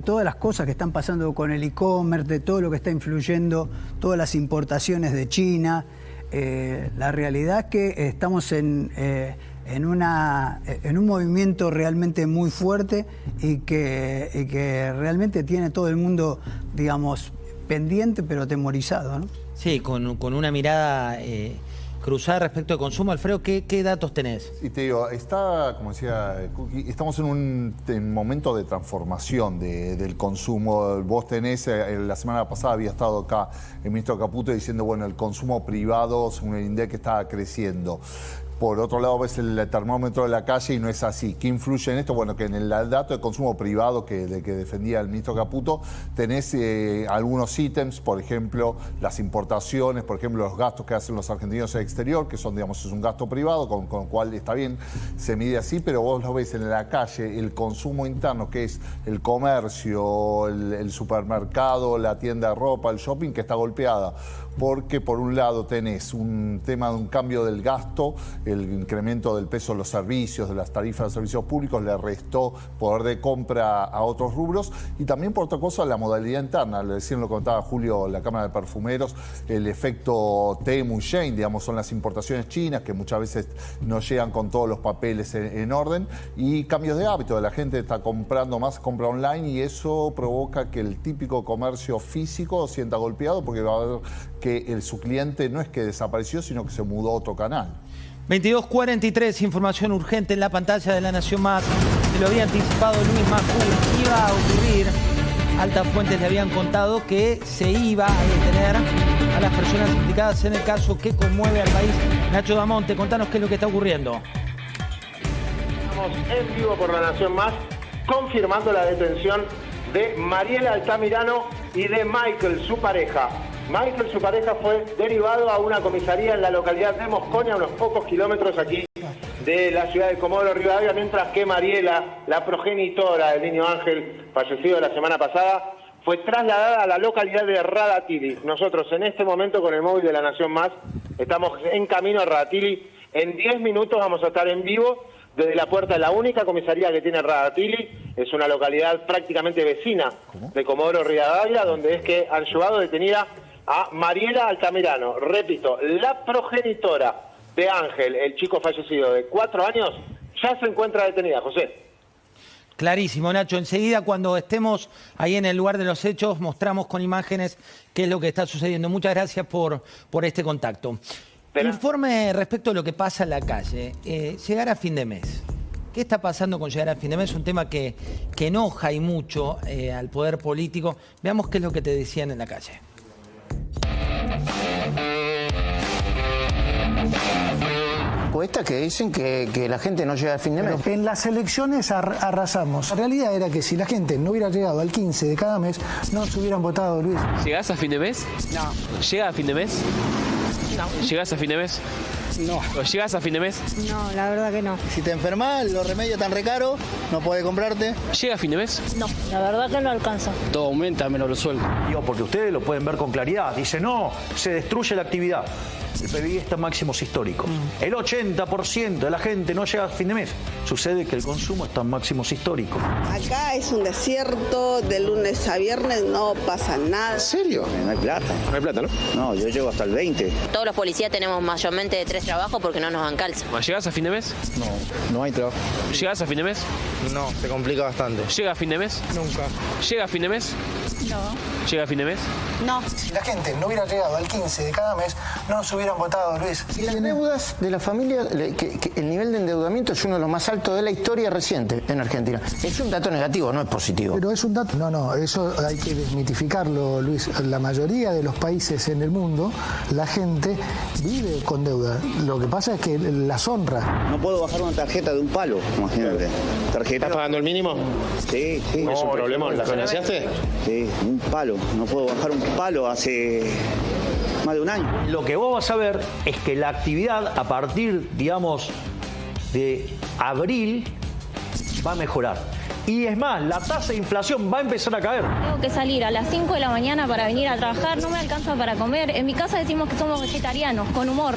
S17: todas las cosas que están pasando con el e-commerce, de todo lo que está influyendo, todas las importaciones de China. La realidad es que estamos en un movimiento realmente muy fuerte y que realmente tiene todo el mundo, digamos, pendiente pero atemorizado, ¿no?
S1: Sí, con una mirada cruzada respecto al consumo. Alfredo, ¿qué datos tenés?
S16: Y te digo, como decía Cookie, estamos en un momento de transformación del consumo. Vos tenés, la semana pasada había estado acá el ministro Caputo diciendo, bueno, el consumo privado, según el INDEC, estaba creciendo. Por otro lado, ves el termómetro de la calle y no es así. ¿Qué influye en esto? Bueno, que en el dato de consumo privado que defendía el ministro Caputo, tenés algunos ítems, por ejemplo, las importaciones, por ejemplo, los gastos que hacen los argentinos en el exterior, que son, digamos, es un gasto privado, con lo cual está bien, se mide así, pero vos lo ves en la calle, el consumo interno, que es el comercio, el supermercado, la tienda de ropa, el shopping, que está golpeada. Porque por un lado tenés un tema de un cambio del gasto, el incremento del peso de los servicios, de las tarifas de los servicios públicos, le restó poder de compra a otros rubros, y también por otra cosa la modalidad interna, recién lo contaba Julio, la Cámara de Perfumeros, el efecto Temu Shein, digamos, son las importaciones chinas que muchas veces no llegan con todos los papeles en orden, y cambios de hábito, la gente está comprando más, compra online, y eso provoca que el típico comercio físico sienta golpeado, porque va a haber que su cliente no es que desapareció, sino que se mudó a otro canal.
S1: 22:43, información urgente en la pantalla de La Nación Más. Se lo había anticipado Luis Majul, iba a ocurrir. Altas fuentes le habían contado que se iba a detener a las personas implicadas en el caso que conmueve al país. Nacho Damonte, contanos qué es lo que está ocurriendo.
S7: Estamos en vivo por La Nación Más, confirmando la detención de Mariela Altamirano y de Michael, su pareja. Michael, su pareja, fue derivado a una comisaría en la localidad de Mosconi, a unos pocos kilómetros aquí de la ciudad de Comodoro Rivadavia, mientras que Mariela, la progenitora del niño Ángel, fallecido la semana pasada, fue trasladada a la localidad de Radatili. Nosotros en este momento con el móvil de La Nación Más estamos en camino a Radatili. En 10 minutos vamos a estar en vivo desde la puerta de la única comisaría que tiene Radatili. Es una localidad prácticamente vecina de Comodoro Rivadavia, donde es que han llevado detenida a Mariela Altamirano. Repito, la progenitora de Ángel, el chico fallecido de 4 años, ya se encuentra detenida. José.
S1: Clarísimo, Nacho. Enseguida, cuando estemos ahí en el lugar de los hechos, mostramos con imágenes qué es lo que está sucediendo. Muchas gracias por este contacto. Informe respecto a lo que pasa en la calle. Llegar a fin de mes. ¿Qué está pasando con llegar a fin de mes? Un tema que enoja y mucho al poder político. Veamos qué es lo que te decían en la calle.
S9: Encuestas que dicen que la gente no llega al fin de mes.
S11: En las elecciones arrasamos. La realidad era que si la gente no hubiera llegado al 15 de cada mes, no nos hubieran votado, Luis.
S24: ¿Llegás a fin de mes?
S11: No.
S24: ¿Llegás a fin de mes?
S11: No.
S24: ¿Llegás a fin de mes?
S11: No.
S24: ¿Llegás a fin de mes?
S25: No, la verdad que no.
S9: Si te enfermas, los remedios tan recaros, no podés comprarte.
S24: ¿Llega a fin de mes?
S25: No, la verdad que no alcanza.
S24: Todo aumenta menos los sueldos.
S6: Digo, porque ustedes lo pueden ver con claridad. Dice, no, se destruye la actividad. El PBI está en máximos históricos. El 80% de la gente no llega a fin de mes. Sucede que el consumo está en máximos históricos.
S26: Acá es un desierto, de lunes a viernes no pasa nada.
S9: ¿En serio?
S24: No hay plata. No hay plata, ¿no?
S9: No, yo llego hasta el 20.
S27: Todos los policías tenemos mayormente 3 trabajos porque no nos dan calza.
S24: ¿Llegás a fin de mes?
S9: No, no hay trabajo.
S24: ¿Llegás a fin de mes?
S9: No, se complica bastante.
S24: ¿Llega a fin de mes?
S11: Nunca.
S24: ¿Llega a fin de mes?
S25: No.
S24: ¿Llega a fin de mes?
S25: No.
S11: Si la gente no hubiera llegado al 15 de cada mes, no nos hubieran votado, Luis.
S9: Y las deudas de la familia, que el nivel de endeudamiento es uno de los más altos de la historia reciente en Argentina. Es un dato negativo, no es positivo.
S11: Pero es un dato. No, eso hay que desmitificarlo, Luis. La mayoría de los países en el mundo, la gente vive con deuda. Lo que pasa es que las honra.
S9: No puedo bajar una tarjeta de un palo, imagínate.
S24: ¿Estás pagando el mínimo?
S9: Sí.
S24: ¿Es un problema? ¿La financiaste?
S9: Sí, un palo. No puedo bajar un palo hace más de un año.
S6: Lo que vos vas a ver es que la actividad a partir, digamos, de abril va a mejorar. Y es más, la tasa de inflación va a empezar a caer.
S25: Tengo que salir a las 5 de la mañana para venir a trabajar, no me alcanza para comer. En mi casa decimos que somos vegetarianos, con humor,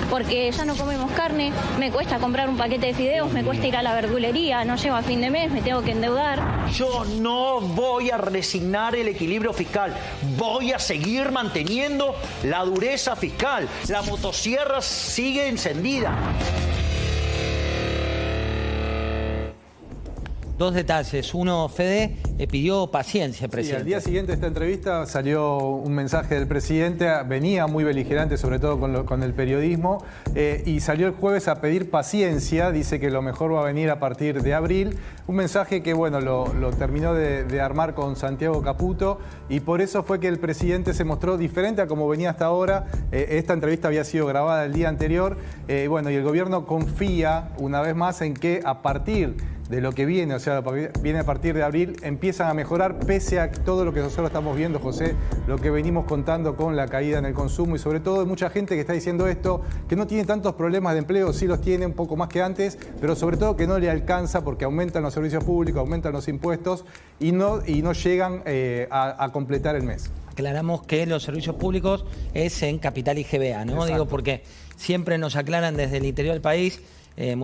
S25: porque ya no comemos carne, me cuesta comprar un paquete de fideos, me cuesta ir a la verdulería, no llego a fin de mes, me tengo que endeudar.
S6: Yo no voy a resignar el equilibrio fiscal, voy a seguir manteniendo la dureza fiscal. La motosierra sigue encendida.
S1: dos detalles. Uno, Fede pidió paciencia, presidente.
S5: Sí, al día siguiente de esta entrevista salió un mensaje del presidente, venía muy beligerante, sobre todo con el periodismo, y salió el jueves a pedir paciencia, dice que lo mejor va a venir a partir de abril. Un mensaje que, bueno, lo terminó de armar con Santiago Caputo, y por eso fue que el presidente se mostró diferente a como venía hasta ahora. Esta entrevista había sido grabada el día anterior, bueno, y el gobierno confía una vez más en que a partir de lo que viene, o sea, viene a partir de abril, empiezan a mejorar pese a todo lo que nosotros estamos viendo, José, lo que venimos contando con la caída en el consumo y sobre todo hay mucha gente que está diciendo esto, que no tiene tantos problemas de empleo, sí los tiene un poco más que antes, pero sobre todo que no le alcanza porque aumentan los servicios públicos, aumentan los impuestos y no llegan a completar el mes.
S1: Aclaramos que los servicios públicos es en Capital y GBA, ¿no? Exacto. Digo porque siempre nos aclaran desde el interior del país.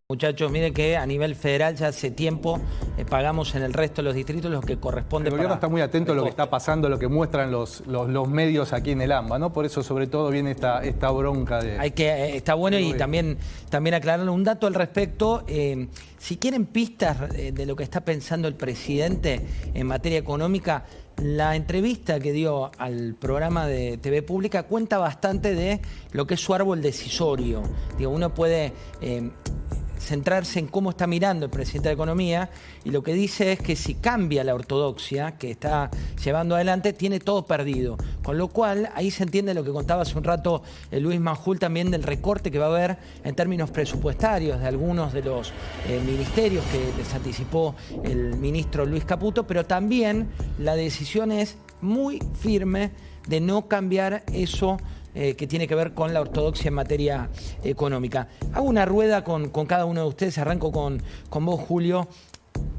S1: Muchachos, miren que a nivel federal ya hace tiempo pagamos en el resto de los distritos lo que corresponde.
S5: El gobierno está muy atento a lo que está pasando, lo que muestran los medios aquí en el AMBA, ¿no? Por eso sobre todo viene esta bronca de...
S1: Está bueno y también aclararle un dato al respecto. Si quieren pistas de lo que está pensando el presidente en materia económica, la entrevista que dio al programa de TV Pública cuenta bastante de lo que es su árbol decisorio. Digo, uno puede centrarse en cómo está mirando el presidente de Economía y lo que dice es que si cambia la ortodoxia que está llevando adelante, tiene todo perdido. Con lo cual, ahí se entiende lo que contaba hace un rato Luis Majul también del recorte que va a haber en términos presupuestarios de algunos de los ministerios que les anticipó el ministro Luis Caputo, pero también la decisión es muy firme de no cambiar eso que tiene que ver con la ortodoxia en materia económica. Hago una rueda con cada uno de ustedes, arranco con vos, Julio.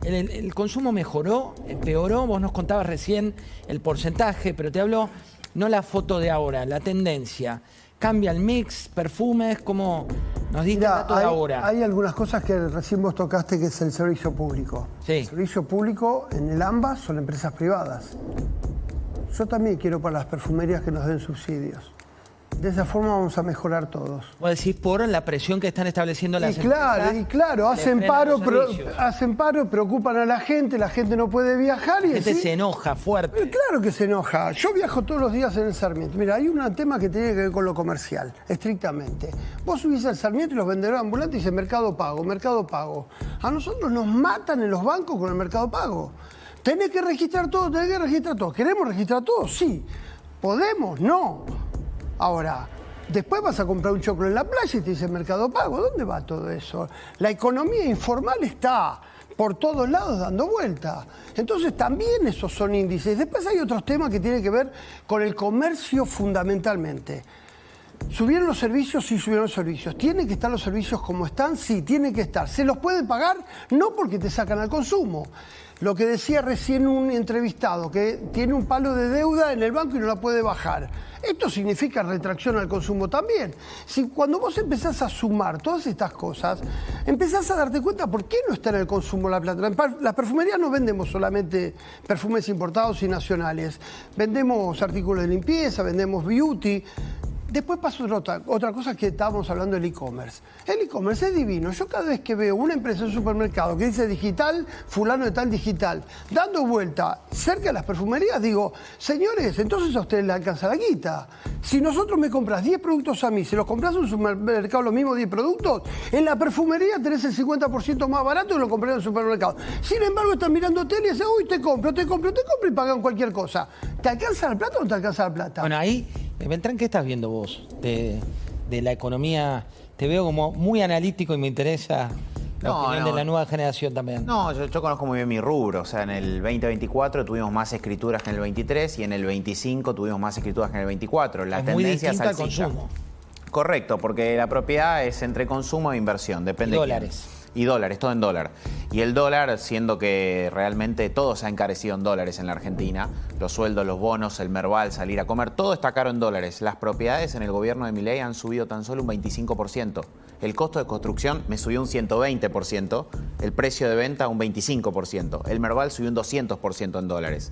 S1: ¿El consumo mejoró, empeoró? Vos nos contabas recién el porcentaje, pero te hablo no la foto de ahora, la tendencia. ¿Cambia el mix, perfumes? ¿Cómo nos diste el dato de ahora?
S4: Hay algunas cosas que recién vos tocaste, que es el servicio público. Sí. El servicio público en el AMBA son empresas privadas. Yo también quiero para las perfumerías que nos den subsidios. De esa forma vamos a mejorar todos.
S1: Vos decís por la presión que están estableciendo las empresas.
S4: Y claro, hacen paro, preocupan a la gente no puede viajar.
S1: La gente se enoja fuerte.
S4: Claro que se enoja. Yo viajo todos los días en el Sarmiento. Mira, hay un tema que tiene que ver con lo comercial, estrictamente. Vos subís al Sarmiento y los vendedores ambulantes dicen Mercado Pago, Mercado Pago. A nosotros nos matan en los bancos con el Mercado Pago. Tenés que registrar todo, ¿Queremos registrar todo? Sí. ¿Podemos? No. Ahora, después vas a comprar un choclo en la playa y te dice Mercado Pago. ¿Dónde va todo eso? La economía informal está por todos lados dando vuelta. Entonces también esos son índices. Después hay otros temas que tienen que ver con el comercio fundamentalmente. ¿Subieron los servicios? Sí, subieron los servicios. ¿Tienen que estar los servicios como están? Sí, tienen que estar. ¿Se los pueden pagar? No, porque te sacan al consumo. Lo que decía recién un entrevistado, que tiene un palo de deuda en el banco y no la puede bajar. Esto significa retracción al consumo también. Si cuando vos empezás a sumar todas estas cosas, empezás a darte cuenta por qué no está en el consumo la plata. Las perfumerías no vendemos solamente perfumes importados y nacionales. Vendemos artículos de limpieza, vendemos beauty. Después pasa otra cosa que estábamos hablando del e-commerce. El e-commerce es divino. Yo cada vez que veo una empresa en un supermercado que dice digital, fulano de tal digital, dando vuelta cerca de las perfumerías, digo, señores, entonces a ustedes les alcanza la guita. Si nosotros me compras 10 productos a mí, si los compras en un supermercado los mismos 10 productos, en la perfumería tenés el 50% más barato y lo compré en el supermercado. Sin embargo, están mirando tele y dicen, uy, te compro y pagan cualquier cosa. ¿Te alcanza la plata o no te alcanza la plata?
S1: Bueno, ahí... Beltrán, ¿qué estás viendo vos de la economía? Te veo como muy analítico y me interesa la opinión de la nueva generación también.
S21: No, yo conozco muy bien mi rubro. O sea, en el 2024 tuvimos más escrituras que en el 23 y en el 25 tuvimos más escrituras que en el 24. La tendencia es al consumo. Correcto, porque la propiedad es entre consumo e inversión. Depende de
S1: dólares.
S21: Y dólares, todo en dólar. Y el dólar, siendo que realmente todo se ha encarecido en dólares en la Argentina, los sueldos, los bonos, el Merval, salir a comer, todo está caro en dólares. Las propiedades en el gobierno de Milei han subido tan solo un 25%. El costo de construcción me subió un 120%, el precio de venta un 25%, el Merval subió un 200% en dólares.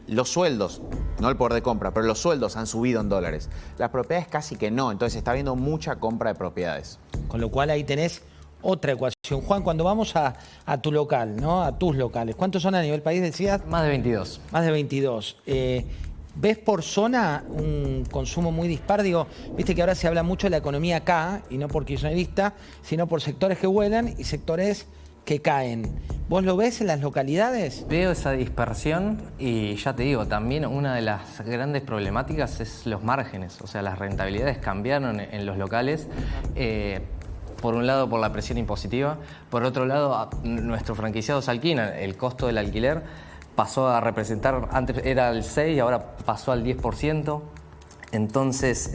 S21: Los sueldos, no el poder de compra, pero los sueldos han subido en dólares. Las propiedades casi que no, entonces está habiendo mucha compra de propiedades.
S1: Con lo cual ahí tenés otra ecuación. Juan, cuando vamos a tu local, ¿no? A tus locales, ¿cuántos son a nivel país, decías?
S22: Más de 22.
S1: Más de 22. ¿Ves por zona un consumo muy dispar? Digo, viste que ahora se habla mucho de la economía acá, y no por kirchnerista, sino por sectores que vuelan y sectores que caen. ¿Vos lo ves en las localidades?
S22: Veo esa dispersión y ya te digo, también una de las grandes problemáticas es los márgenes. O sea, las rentabilidades cambiaron en los locales. Por un lado, por la presión impositiva. Por otro lado, nuestros franquiciados alquilan. El costo del alquiler pasó a representar, antes era el 6% y ahora pasó al 10%. Entonces,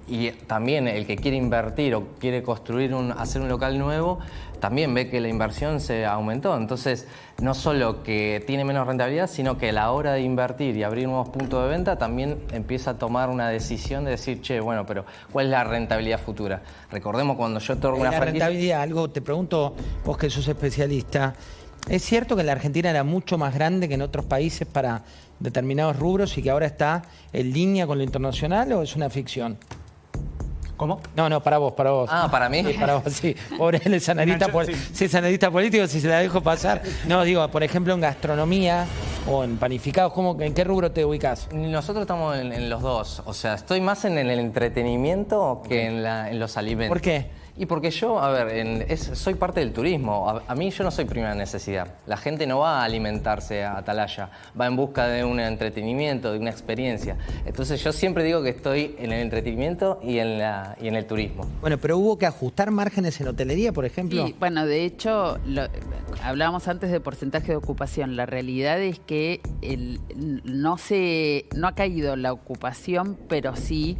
S22: y también el que quiere invertir o quiere construir hacer un local nuevo, también ve que la inversión se aumentó. Entonces, no solo que tiene menos rentabilidad, sino que a la hora de invertir y abrir nuevos puntos de venta, también empieza a tomar una decisión de decir, che, bueno, pero ¿cuál es la rentabilidad futura? Recordemos cuando yo otorgo una franquicia...
S1: La rentabilidad, algo te pregunto, vos que sos especialista, ¿es cierto que en la Argentina era mucho más grande que en otros países para determinados rubros y que ahora está en línea con lo internacional o es una ficción?
S23: ¿Cómo?
S1: No, para vos.
S22: Ah, ¿para mí?
S1: Sí, para vos, sí. Pobre, él es analista, sí, es analista político, si se la dejo pasar. No, digo, por ejemplo, en gastronomía o en panificados, ¿en qué rubro te ubicás?
S22: Nosotros estamos en los dos. O sea, estoy más en el entretenimiento que en los alimentos.
S1: ¿Por qué?
S22: Y porque yo, a ver, soy parte del turismo. A mí yo no soy primera necesidad. La gente no va a alimentarse a Atalaya, va en busca de un entretenimiento, de una experiencia. Entonces yo siempre digo que estoy en el entretenimiento y en el turismo.
S1: Bueno, pero hubo que ajustar márgenes en hotelería, por ejemplo.
S3: Sí, bueno, de hecho, hablábamos antes de porcentaje de ocupación. La realidad es que no ha caído la ocupación, pero sí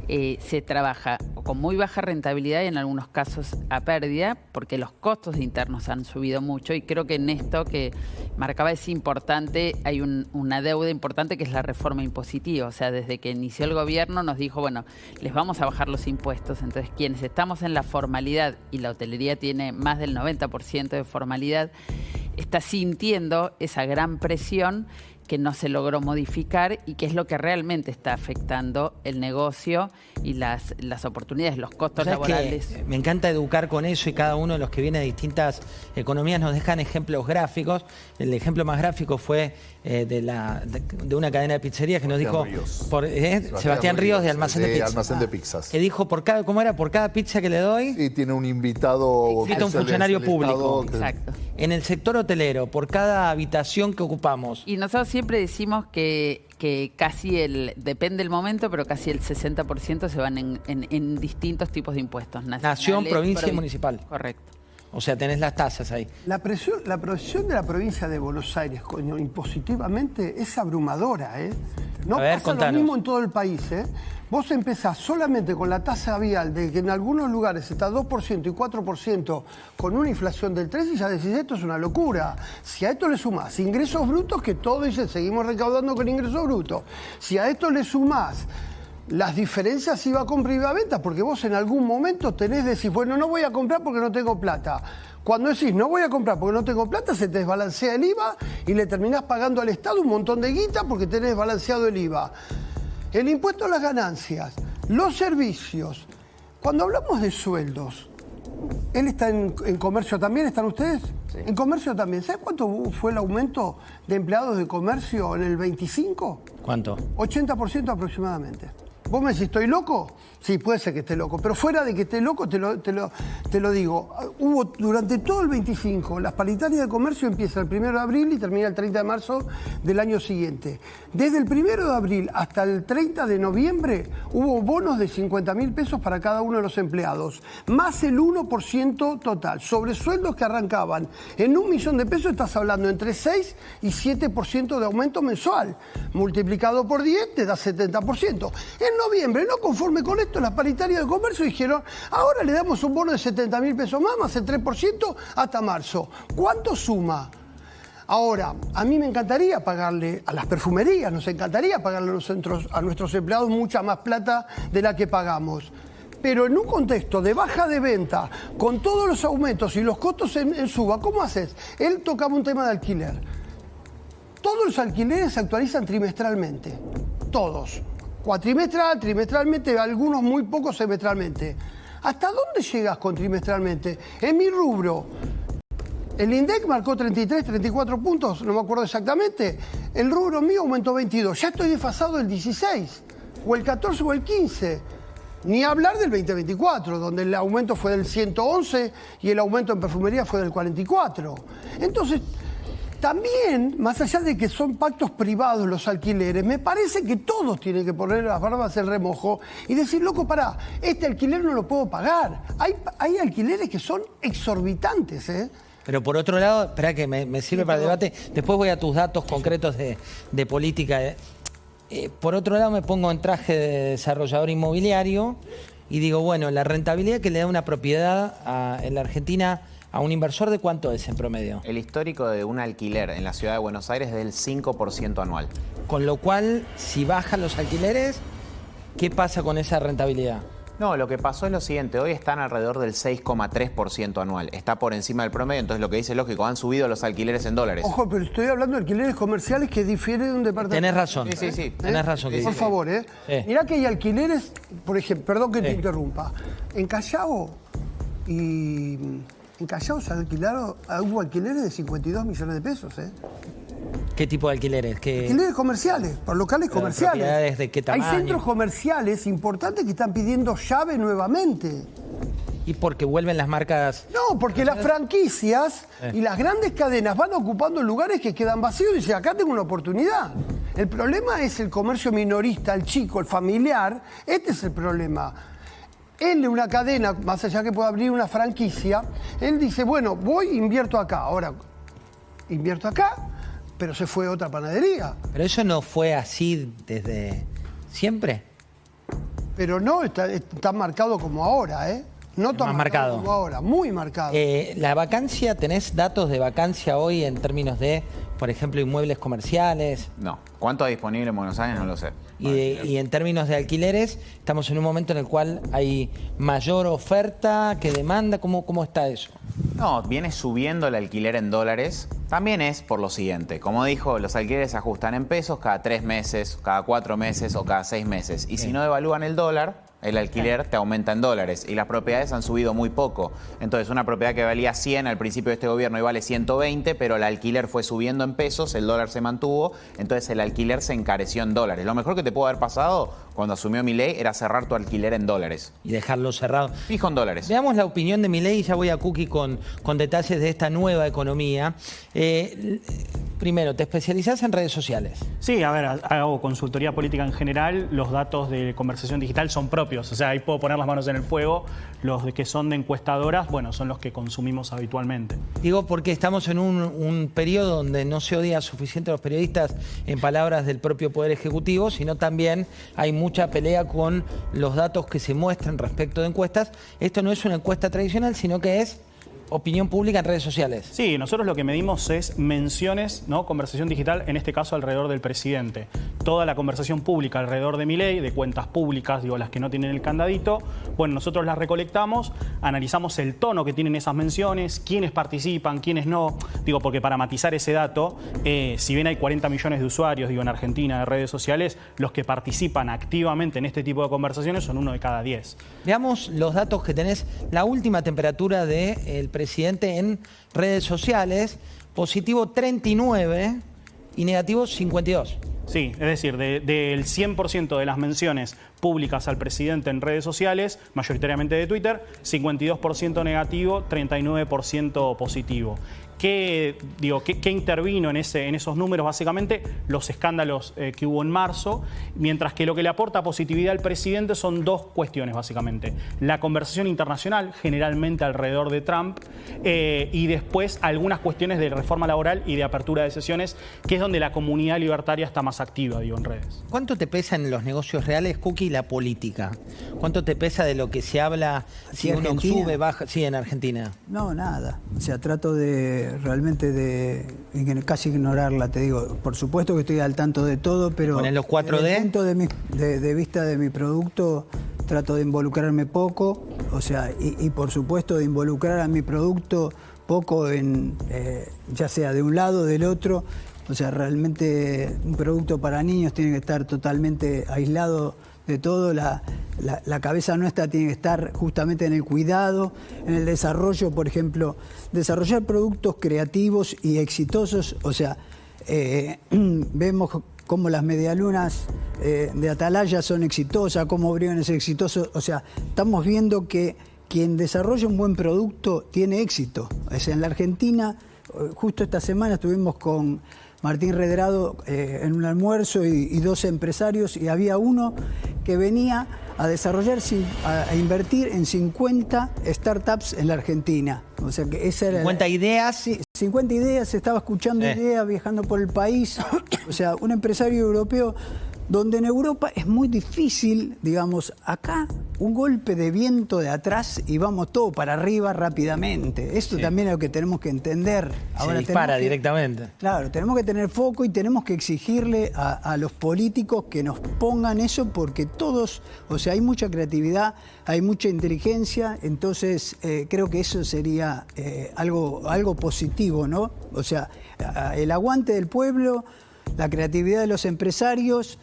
S3: se trabaja con muy baja rentabilidad y en algunos casos a pérdida, porque los costos internos han subido mucho y creo que en esto que marcaba es importante, hay una deuda importante que es la reforma impositiva. O sea, desde que inició el gobierno nos dijo, bueno, les vamos a bajar los impuestos. Entonces, quienes estamos en la formalidad, y la hotelería tiene más del 90% de formalidad, está sintiendo esa gran presión que no se logró modificar y que es lo que realmente está afectando el negocio y las oportunidades, los costos laborales.
S1: Me encanta educar con eso y cada uno de los que viene de distintas economías nos dejan ejemplos gráficos. El ejemplo más gráfico fue de una cadena de pizzerías que nos dijo Sebastián Ríos de Almacén
S16: de Pizzas.
S1: Que dijo por cada pizza que le doy.
S16: Y tiene un invitado.
S1: Cita un funcionario público. Exacto. En el sector hotelero, por cada habitación que ocupamos.
S3: Y nosotros siempre decimos que casi depende del momento, pero casi el 60% se van en distintos tipos de impuestos nacionales.
S1: Nación, provincia y municipal.
S3: Correcto.
S1: O sea, tenés las tasas ahí.
S4: La presión de la provincia de Buenos Aires, impositivamente, es abrumadora, ¿eh? No pasa lo mismo en todo el país, ¿eh? Vos empezás solamente con la tasa vial de que en algunos lugares está 2% y 4% con una inflación del 3% y ya decís, esto es una locura. Si a esto le sumás ingresos brutos, que todos dicen, seguimos recaudando con ingresos brutos. Si a esto le sumás las diferencias IVA compra y IVA venta, porque vos en algún momento decís, bueno, no voy a comprar porque no tengo plata. Cuando decís, no voy a comprar porque no tengo plata, se te desbalancea el IVA y le terminás pagando al Estado un montón de guita porque tenés desbalanceado el IVA. El impuesto a las ganancias, los servicios. Cuando hablamos de sueldos, ¿él está en comercio también? ¿Están ustedes? Sí. En comercio también. ¿Sabes cuánto fue el aumento de empleados de comercio en el 25?
S1: ¿Cuánto?
S4: 80% aproximadamente. ¿Vos me decís, estoy loco? Sí, puede ser que esté loco, pero fuera de que esté loco, te lo digo. Hubo durante todo el 25, las paritarias de comercio empiezan el 1 de abril y termina el 30 de marzo del año siguiente. Desde el 1 de abril hasta el 30 de noviembre hubo bonos de 50.000 pesos para cada uno de los empleados, más el 1% total. Sobre sueldos que arrancaban en 1 millón de pesos, estás hablando entre 6 y 7% de aumento mensual. Multiplicado por 10 te da 70%. En noviembre, no conforme con esto, las paritarias de comercio dijeron, ahora le damos un bono de 70.000 pesos más el 3% hasta marzo. ¿Cuánto suma? Ahora, a mí me encantaría pagarle a las perfumerías, nos encantaría pagarle a nuestros empleados mucha más plata de la que pagamos. Pero en un contexto de baja de venta, con todos los aumentos y los costos en suba, ¿cómo haces? Él tocaba un tema de alquiler. Todos los alquileres se actualizan trimestralmente. Todos. Cuatrimestral, trimestralmente, algunos muy pocos semestralmente. ¿Hasta dónde llegas con trimestralmente? En mi rubro, el INDEC marcó 33, 34 puntos, no me acuerdo exactamente. El rubro mío aumentó 22. Ya estoy desfasado del 16, o el 14 o el 15. Ni hablar del 2024, donde el aumento fue del 111 y el aumento en perfumería fue del 44. Entonces, también, más allá de que son pactos privados los alquileres, me parece que todos tienen que poner las barbas en remojo y decir, loco, pará, este alquiler no lo puedo pagar. Hay alquileres que son exorbitantes, ¿eh?
S1: Pero por otro lado, espera que me sirve para el debate, después voy a tus datos concretos de política. Por otro lado, me pongo en traje de desarrollador inmobiliario y digo, bueno, la rentabilidad que le da una propiedad en la Argentina a un inversor, ¿de cuánto es en promedio?
S21: El histórico de un alquiler en la ciudad de Buenos Aires es del 5% anual.
S1: Con lo cual, si bajan los alquileres, ¿qué pasa con esa rentabilidad?
S21: No, lo que pasó es lo siguiente, hoy están alrededor del 6,3% anual, está por encima del promedio, entonces lo que dice es lógico, han subido los alquileres en dólares.
S4: Ojo, pero estoy hablando de alquileres comerciales que difieren de un departamento.
S1: Tenés razón.
S21: Sí.
S1: Tenés razón.
S4: Por favor, Mirá que hay alquileres, por ejemplo, perdón que te interrumpa, en Callao se alquilaron, hubo alquileres de 52 millones de pesos,
S1: ¿Qué tipo de alquileres?
S4: Alquileres comerciales, por locales comerciales.
S1: ¿Propiedades de qué tamaño?
S4: Hay centros comerciales importantes que están pidiendo llave nuevamente.
S1: ¿Y porque vuelven las marcas?
S4: No, porque las franquicias y las grandes cadenas van ocupando lugares que quedan vacíos y dicen, acá tengo una oportunidad. El problema es el comercio minorista, el chico, el familiar. Este es el problema. Él de una cadena, más allá que pueda abrir una franquicia, él dice, bueno, invierto acá. Ahora, invierto acá, pero se fue a otra panadería.
S1: Pero eso no fue así desde siempre.
S4: Pero no está marcado como ahora, No tan marcado como ahora, muy marcado.
S1: La vacancia, ¿tenés datos de vacancia hoy en términos de, por ejemplo, inmuebles comerciales?
S21: No. ¿Cuánto hay disponible en Buenos Aires? No lo sé.
S1: Y en términos de alquileres, estamos en un momento en el cual hay mayor oferta que demanda. ¿Cómo está eso?
S21: No, viene subiendo el alquiler en dólares. También es por lo siguiente. Como dijo, los alquileres se ajustan en pesos cada 3 meses, cada 4 meses o cada 6 meses. Y si no devalúan el dólar, el alquiler te aumenta en dólares. Y las propiedades han subido muy poco. Entonces, una propiedad que valía 100 al principio de este gobierno y vale 120, pero el alquiler fue subiendo en pesos, el dólar se mantuvo, entonces el alquiler se encareció en dólares. Lo mejor que te pudo haber pasado cuando asumió Milei era cerrar tu alquiler en dólares.
S1: Y dejarlo cerrado.
S21: Fijo en dólares.
S1: Veamos la opinión de Milei y ya voy a Cookie con detalles de esta nueva economía. Primero, ¿te especializás en redes sociales?
S23: Sí, a ver, hago consultoría política en general. Los datos de conversación digital son propios. O sea, ahí puedo poner las manos en el fuego. Los que son de encuestadoras, bueno, son los que consumimos habitualmente.
S1: Digo porque estamos en un periodo donde no se odia suficiente a los periodistas en palabras del propio Poder Ejecutivo, sino también hay mucha pelea con los datos que se muestran respecto de encuestas. Esto no es una encuesta tradicional, sino que es opinión pública en redes sociales.
S23: Sí, nosotros lo que medimos es menciones, ¿no? Conversación digital, en este caso alrededor del presidente. Toda la conversación pública alrededor de Milei, de cuentas públicas, digo, las que no tienen el candadito, bueno, nosotros las recolectamos, analizamos el tono que tienen esas menciones, quiénes participan, quiénes no. Digo, porque para matizar ese dato, si bien hay 40 millones de usuarios, digo, en Argentina de redes sociales, los que participan activamente en este tipo de conversaciones son 1 de cada 10.
S1: Veamos los datos que tenés. La última temperatura del presidente en redes sociales, positivo 39 y negativo 52.
S23: Sí, es decir, del 100% de las menciones públicas al presidente en redes sociales, mayoritariamente de Twitter, 52% negativo, 39% positivo. ¿Qué intervino en esos números? Básicamente los escándalos que hubo en marzo, mientras que lo que le aporta positividad al presidente son 2 cuestiones, básicamente. La conversación internacional, generalmente alrededor de Trump, y después algunas cuestiones de reforma laboral y de apertura de sesiones, que es donde la comunidad libertaria está más activa, digo, en redes.
S1: ¿Cuánto te pesa en los negocios reales, Cookie, la política? ¿Cuánto te pesa de lo que se habla si uno sube, baja? Sí, en Argentina.
S17: No, nada. O sea, trato de realmente de casi ignorarla, te digo. Por supuesto que estoy al tanto de todo, pero
S1: ¿con los 4D?
S17: Desde el punto de vista de mi producto, trato de involucrarme poco, o sea, y por supuesto de involucrar a mi producto poco en, ya sea de un lado o del otro. O sea, realmente un producto para niños tiene que estar totalmente aislado de todo. La cabeza nuestra tiene que estar justamente en el cuidado, en el desarrollo, por ejemplo, desarrollar productos creativos y exitosos. O sea, vemos cómo las medialunas de Atalaya son exitosas, cómo Brion es exitoso. O sea, estamos viendo que quien desarrolla un buen producto tiene éxito. O sea, en la Argentina, justo esta semana estuvimos con Martín Redrado en un almuerzo y 12 empresarios, y había uno que venía a desarrollar, a invertir en 50 startups en la Argentina. O sea que esa era
S1: 50 ideas.
S17: Sí, 50 ideas, estaba escuchando ideas, viajando por el país. O sea, un empresario europeo, donde en Europa es muy difícil, digamos, acá un golpe de viento de atrás y vamos todo para arriba rápidamente. Esto también es lo que tenemos que entender.
S1: Ahora se dispara directamente.
S17: Claro, tenemos que tener foco y tenemos que exigirle a los políticos que nos pongan eso, porque todos, o sea, hay mucha creatividad, hay mucha inteligencia, entonces creo que eso sería algo positivo, ¿no? O sea, el aguante del pueblo, la creatividad de los empresarios,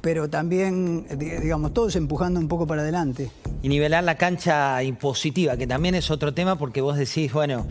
S17: pero también, digamos, todos empujando un poco para adelante.
S1: Y nivelar la cancha impositiva, que también es otro tema, porque vos decís, bueno,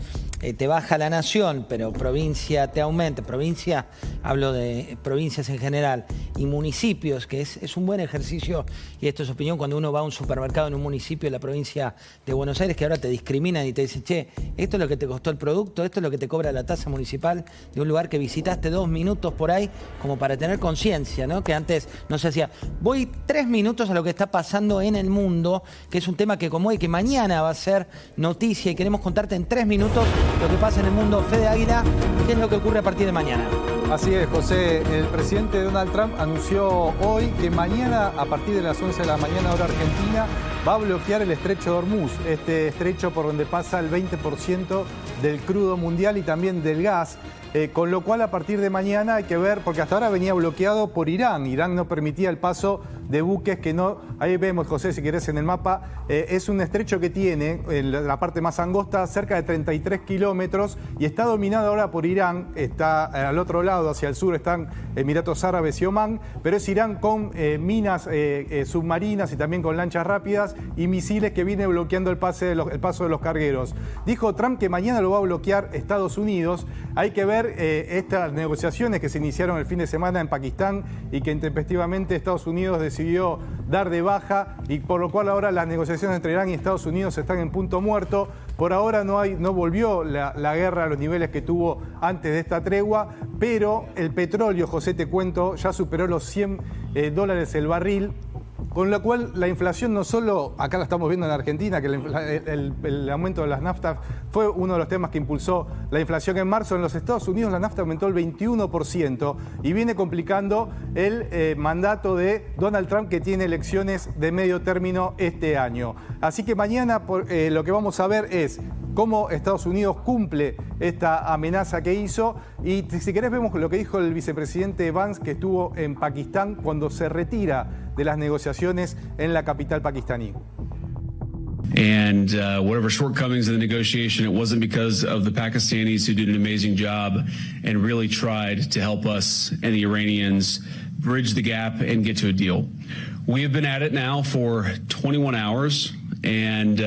S1: te baja la nación, pero provincia te aumenta. Provincia, hablo de provincias en general, y municipios, que es un buen ejercicio, y esto es opinión, cuando uno va a un supermercado en un municipio de la provincia de Buenos Aires, que ahora te discriminan y te dicen, che, esto es lo que te costó el producto, esto es lo que te cobra la tasa municipal de un lugar que visitaste 2 minutos por ahí, como para tener conciencia, ¿no? Que antes no se hacía. Voy 3 minutos a lo que está pasando en el mundo, que es un tema que como hoy, que mañana va a ser noticia, y queremos contarte en 3 minutos lo que pasa en el mundo. Fede Águila, ¿qué es lo que ocurre a partir de mañana?
S5: Así es, José. El presidente Donald Trump anunció hoy que mañana, a partir de las 11 de la mañana, hora argentina, va a bloquear el estrecho de Hormuz, este estrecho por donde pasa el 20% del crudo mundial y también del gas. Con lo cual, a partir de mañana hay que ver, porque hasta ahora venía bloqueado por Irán. Irán no permitía el paso de buques que no... Ahí vemos, José, si querés en el mapa, es un estrecho que tiene, en la parte más angosta, cerca de 33 kilómetros, y está dominado ahora por Irán. Está al otro lado, hacia el sur, están Emiratos Árabes y Omán, pero es Irán con minas submarinas y también con lanchas rápidas y misiles que viene bloqueando el paso de los cargueros. Dijo Trump que mañana lo va a bloquear Estados Unidos. Hay que ver estas negociaciones que se iniciaron el fin de semana en Pakistán y que intempestivamente Estados Unidos decidió dar de baja, y por lo cual ahora las negociaciones entre Irán y Estados Unidos están en punto muerto. Por ahora no volvió la guerra a los niveles que tuvo antes de esta tregua, pero el petróleo, José, te cuento, ya superó los $100 el barril. Con lo cual la inflación no solo, acá la estamos viendo en Argentina, que el aumento de las naftas fue uno de los temas que impulsó la inflación en marzo. En los Estados Unidos la nafta aumentó el 21% y viene complicando el mandato de Donald Trump, que tiene elecciones de medio término este año. Así que mañana lo que vamos a ver es cómo Estados Unidos cumple esta amenaza que hizo, y si querés vemos lo que dijo el vicepresidente Vance, que estuvo en Pakistán cuando se retira de las negociaciones en la capital pakistaní.
S8: And whatever shortcomings in the negotiation, it wasn't because of the Pakistanis, who did an amazing job and really tried to help us and the Iranians bridge the gap and get to a deal. We have been at it now for 21 hours, and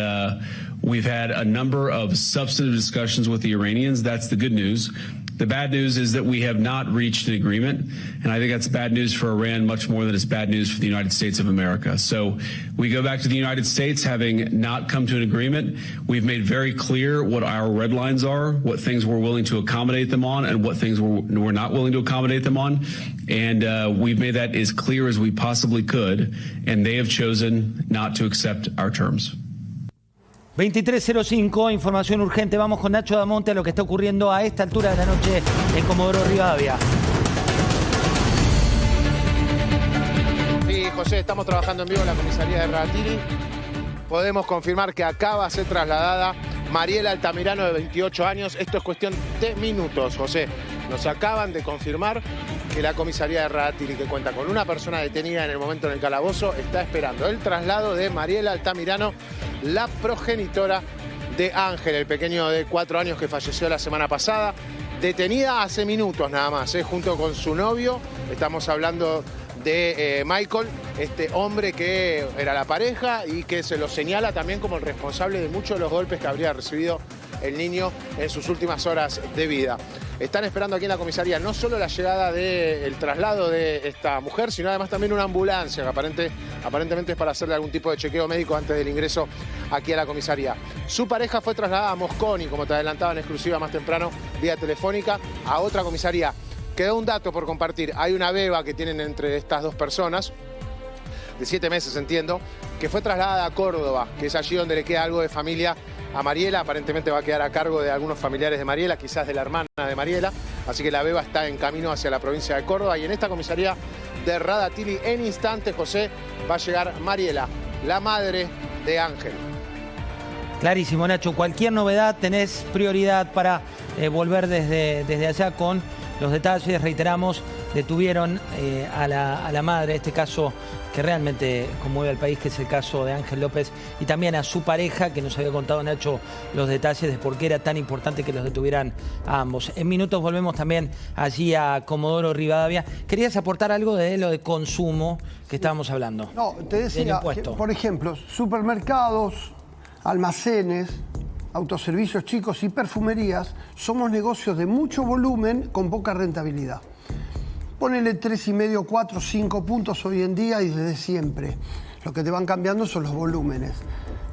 S8: we've had a number of substantive discussions with the Iranians. That's the good news. The bad news is that we have not reached an agreement, and I think that's bad news for Iran much more than it's bad news for the United States of America. So we go back to the United States having not come to an agreement. We've made very clear what our red lines are, what things we're willing to accommodate them on, and what things we're not willing to accommodate them on. And we've made that as clear as we possibly could, and they have chosen not to accept our terms.
S1: 23:05, información urgente. Vamos con Nacho Damonte a lo que está ocurriendo a esta altura de la noche en Comodoro Rivadavia.
S10: Sí, José, estamos trabajando en vivo en la comisaría de Radatili. Podemos confirmar que acaba de ser trasladada Mariela Altamirano, de 28 años. Esto es cuestión de minutos, José. Nos acaban de confirmar que la comisaría de Radatili, que cuenta con una persona detenida en el momento en el calabozo, está esperando el traslado de Mariela Altamirano, la progenitora de Ángel, el pequeño de 4 años que falleció la semana pasada, detenida hace minutos nada más, junto con su novio. Estamos hablando de Michael, este hombre que era la pareja y que se lo señala también como el responsable de muchos de los golpes que habría recibido el niño en sus últimas horas de vida. Están esperando aquí en la comisaría no solo la llegada del traslado de esta mujer, sino además también una ambulancia que aparentemente es para hacerle algún tipo de chequeo médico antes del ingreso aquí a la comisaría. Su pareja fue trasladada a Mosconi, como te adelantaba en exclusiva más temprano, vía telefónica, a otra comisaría. Quedó un dato por compartir. Hay una beba que tienen entre estas dos personas, de 7 meses entiendo, que fue trasladada a Córdoba, que es allí donde le queda algo de familia a Mariela. Aparentemente va a quedar a cargo de algunos familiares de Mariela, quizás de la hermana de Mariela. Así que la beba está en camino hacia la provincia de Córdoba. Y en esta comisaría de Radatili, en instantes, José, va a llegar Mariela, la madre de Ángel.
S1: Clarísimo, Nacho. Cualquier novedad tenés prioridad para volver desde allá con los detalles. Reiteramos, detuvieron a la madre, este caso que realmente conmueve al país, que es el caso de Ángel López, y también a su pareja, que nos había contado Nacho los detalles de por qué era tan importante que los detuvieran a ambos. En minutos volvemos también allí a Comodoro Rivadavia. ¿Querías aportar algo de lo de consumo que estábamos hablando?
S4: No, te decía, que, por ejemplo, supermercados, almacenes, autoservicios chicos y perfumerías somos negocios de mucho volumen con poca rentabilidad. Ponele 3,5, 4, 5 puntos hoy en día y desde siempre. Lo que te van cambiando son los volúmenes.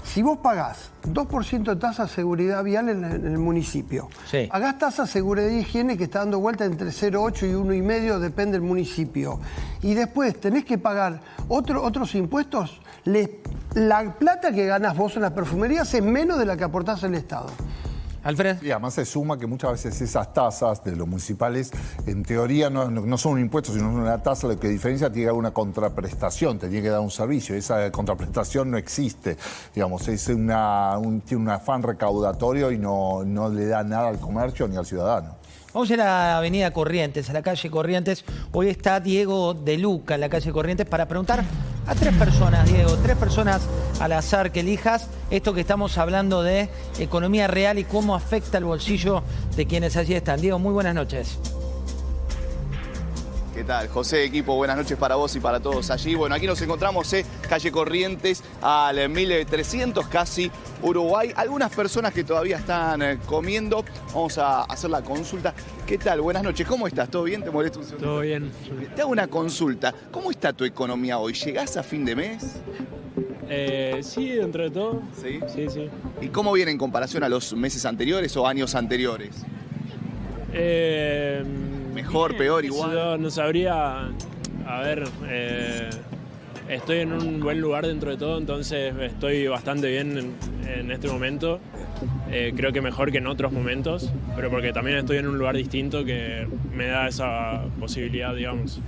S4: Si vos pagás 2% de tasa de seguridad vial en el municipio, sí, pagás tasa de seguridad y higiene que está dando vuelta entre 0,8 y 1,5, depende del municipio. Y después tenés que pagar otros impuestos. La plata que ganás vos en las perfumerías es menos de la que aportás al Estado.
S1: Alfred.
S16: Y además se suma que muchas veces esas tasas de los municipales, en teoría, no son un impuesto, sino una tasa. Lo que diferencia tiene que dar una contraprestación, te tiene que dar un servicio. Esa contraprestación no existe. Digamos, es tiene un afán recaudatorio y no le da nada al comercio ni al ciudadano.
S1: Vamos a ir a la avenida Corrientes, a la calle Corrientes. Hoy está Diego de Luca en la calle Corrientes para preguntar a 3 personas, Diego, 3 personas al azar que elijas esto que estamos hablando de economía real y cómo afecta el bolsillo de quienes allí están. Diego, muy buenas noches.
S12: ¿Qué tal, José, equipo? Buenas noches para vos y para todos allí. Bueno, aquí nos encontramos calle Corrientes, al 1300 casi, Uruguay. Algunas personas que todavía están comiendo. Vamos a hacer la consulta. ¿Qué tal? Buenas noches. ¿Cómo estás? ¿Todo bien? ¿Te molesto un segundo?
S13: Todo bien.
S12: Te hago una consulta. ¿Cómo está tu economía hoy? ¿Llegás a fin de mes?
S13: Sí, dentro de todo.
S12: ¿Sí?
S13: Sí, sí.
S12: ¿Y cómo viene en comparación a los meses anteriores o años anteriores? ¿Mejor, peor, igual?
S13: No sabría. A ver, estoy en un buen lugar dentro de todo, entonces estoy bastante bien en este momento. Creo que mejor que en otros momentos, pero porque también estoy en un lugar distinto que me da esa posibilidad, digamos.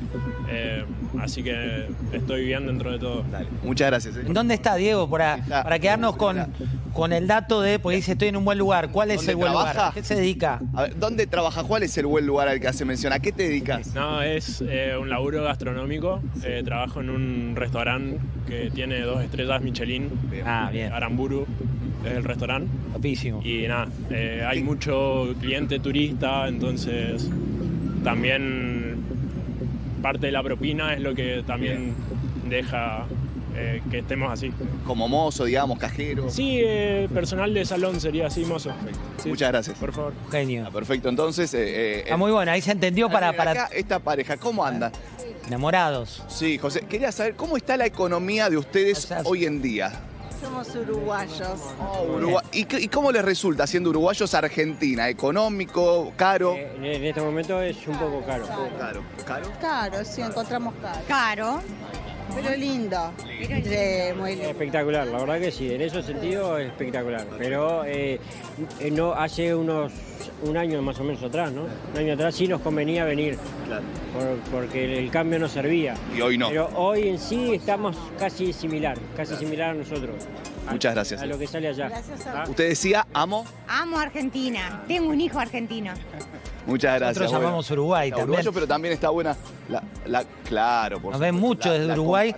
S13: Así que estoy bien dentro de todo.
S12: Dale. Muchas gracias.
S1: ¿Dónde está, Diego? Para quedarnos con el dato de, pues dice, estoy en un buen lugar. ¿Cuál es el buen lugar? ¿A qué se dedica?
S12: A ver, ¿dónde trabaja? ¿Cuál es el buen lugar al que hace mención? ¿A qué te dedicas?
S13: No, es un laburo gastronómico. Trabajo en un restaurante que tiene 2 estrellas Michelin.
S1: Bien.
S13: Aramburu es el restaurante.
S1: Topísimo.
S13: Y nada, hay mucho cliente turista, entonces también parte de la propina es lo que también deja que estemos así.
S12: Como mozo, digamos, cajero.
S13: Sí, personal de salón sería así, mozo.
S12: Sí, muchas gracias.
S13: Por favor.
S1: Genio.
S12: Perfecto, entonces...
S1: Está muy bueno, ahí se entendió para...
S12: Acá, esta pareja, ¿cómo anda?
S1: Enamorados.
S12: Sí, José, quería saber cómo está la economía de ustedes hoy en día.
S14: Somos uruguayos.
S12: ¿Y cómo les resulta siendo uruguayos Argentina? ¿Económico? ¿Caro?
S13: En este momento es un poco caro.
S12: ¿Caro?
S14: Caro, sí, encontramos caro. Caro, pero lindo. Sí, muy lindo.
S13: Espectacular, la verdad que sí, en ese sentido es espectacular. Pero no hace un año más o menos atrás, ¿no? Un año atrás sí nos convenía venir, claro, porque el cambio no servía.
S12: Y hoy no.
S13: Pero hoy en sí estamos casi similar a nosotros.
S12: Muchas gracias.
S13: A lo que sale allá.
S14: Gracias a
S12: Usted decía, amo.
S14: Amo Argentina. Tengo un hijo argentino.
S12: Muchas gracias.
S1: Nosotros llamamos Uruguay también.
S12: Uruguayo, pero también está buena claro, por
S1: Nos ven mucho desde Uruguay.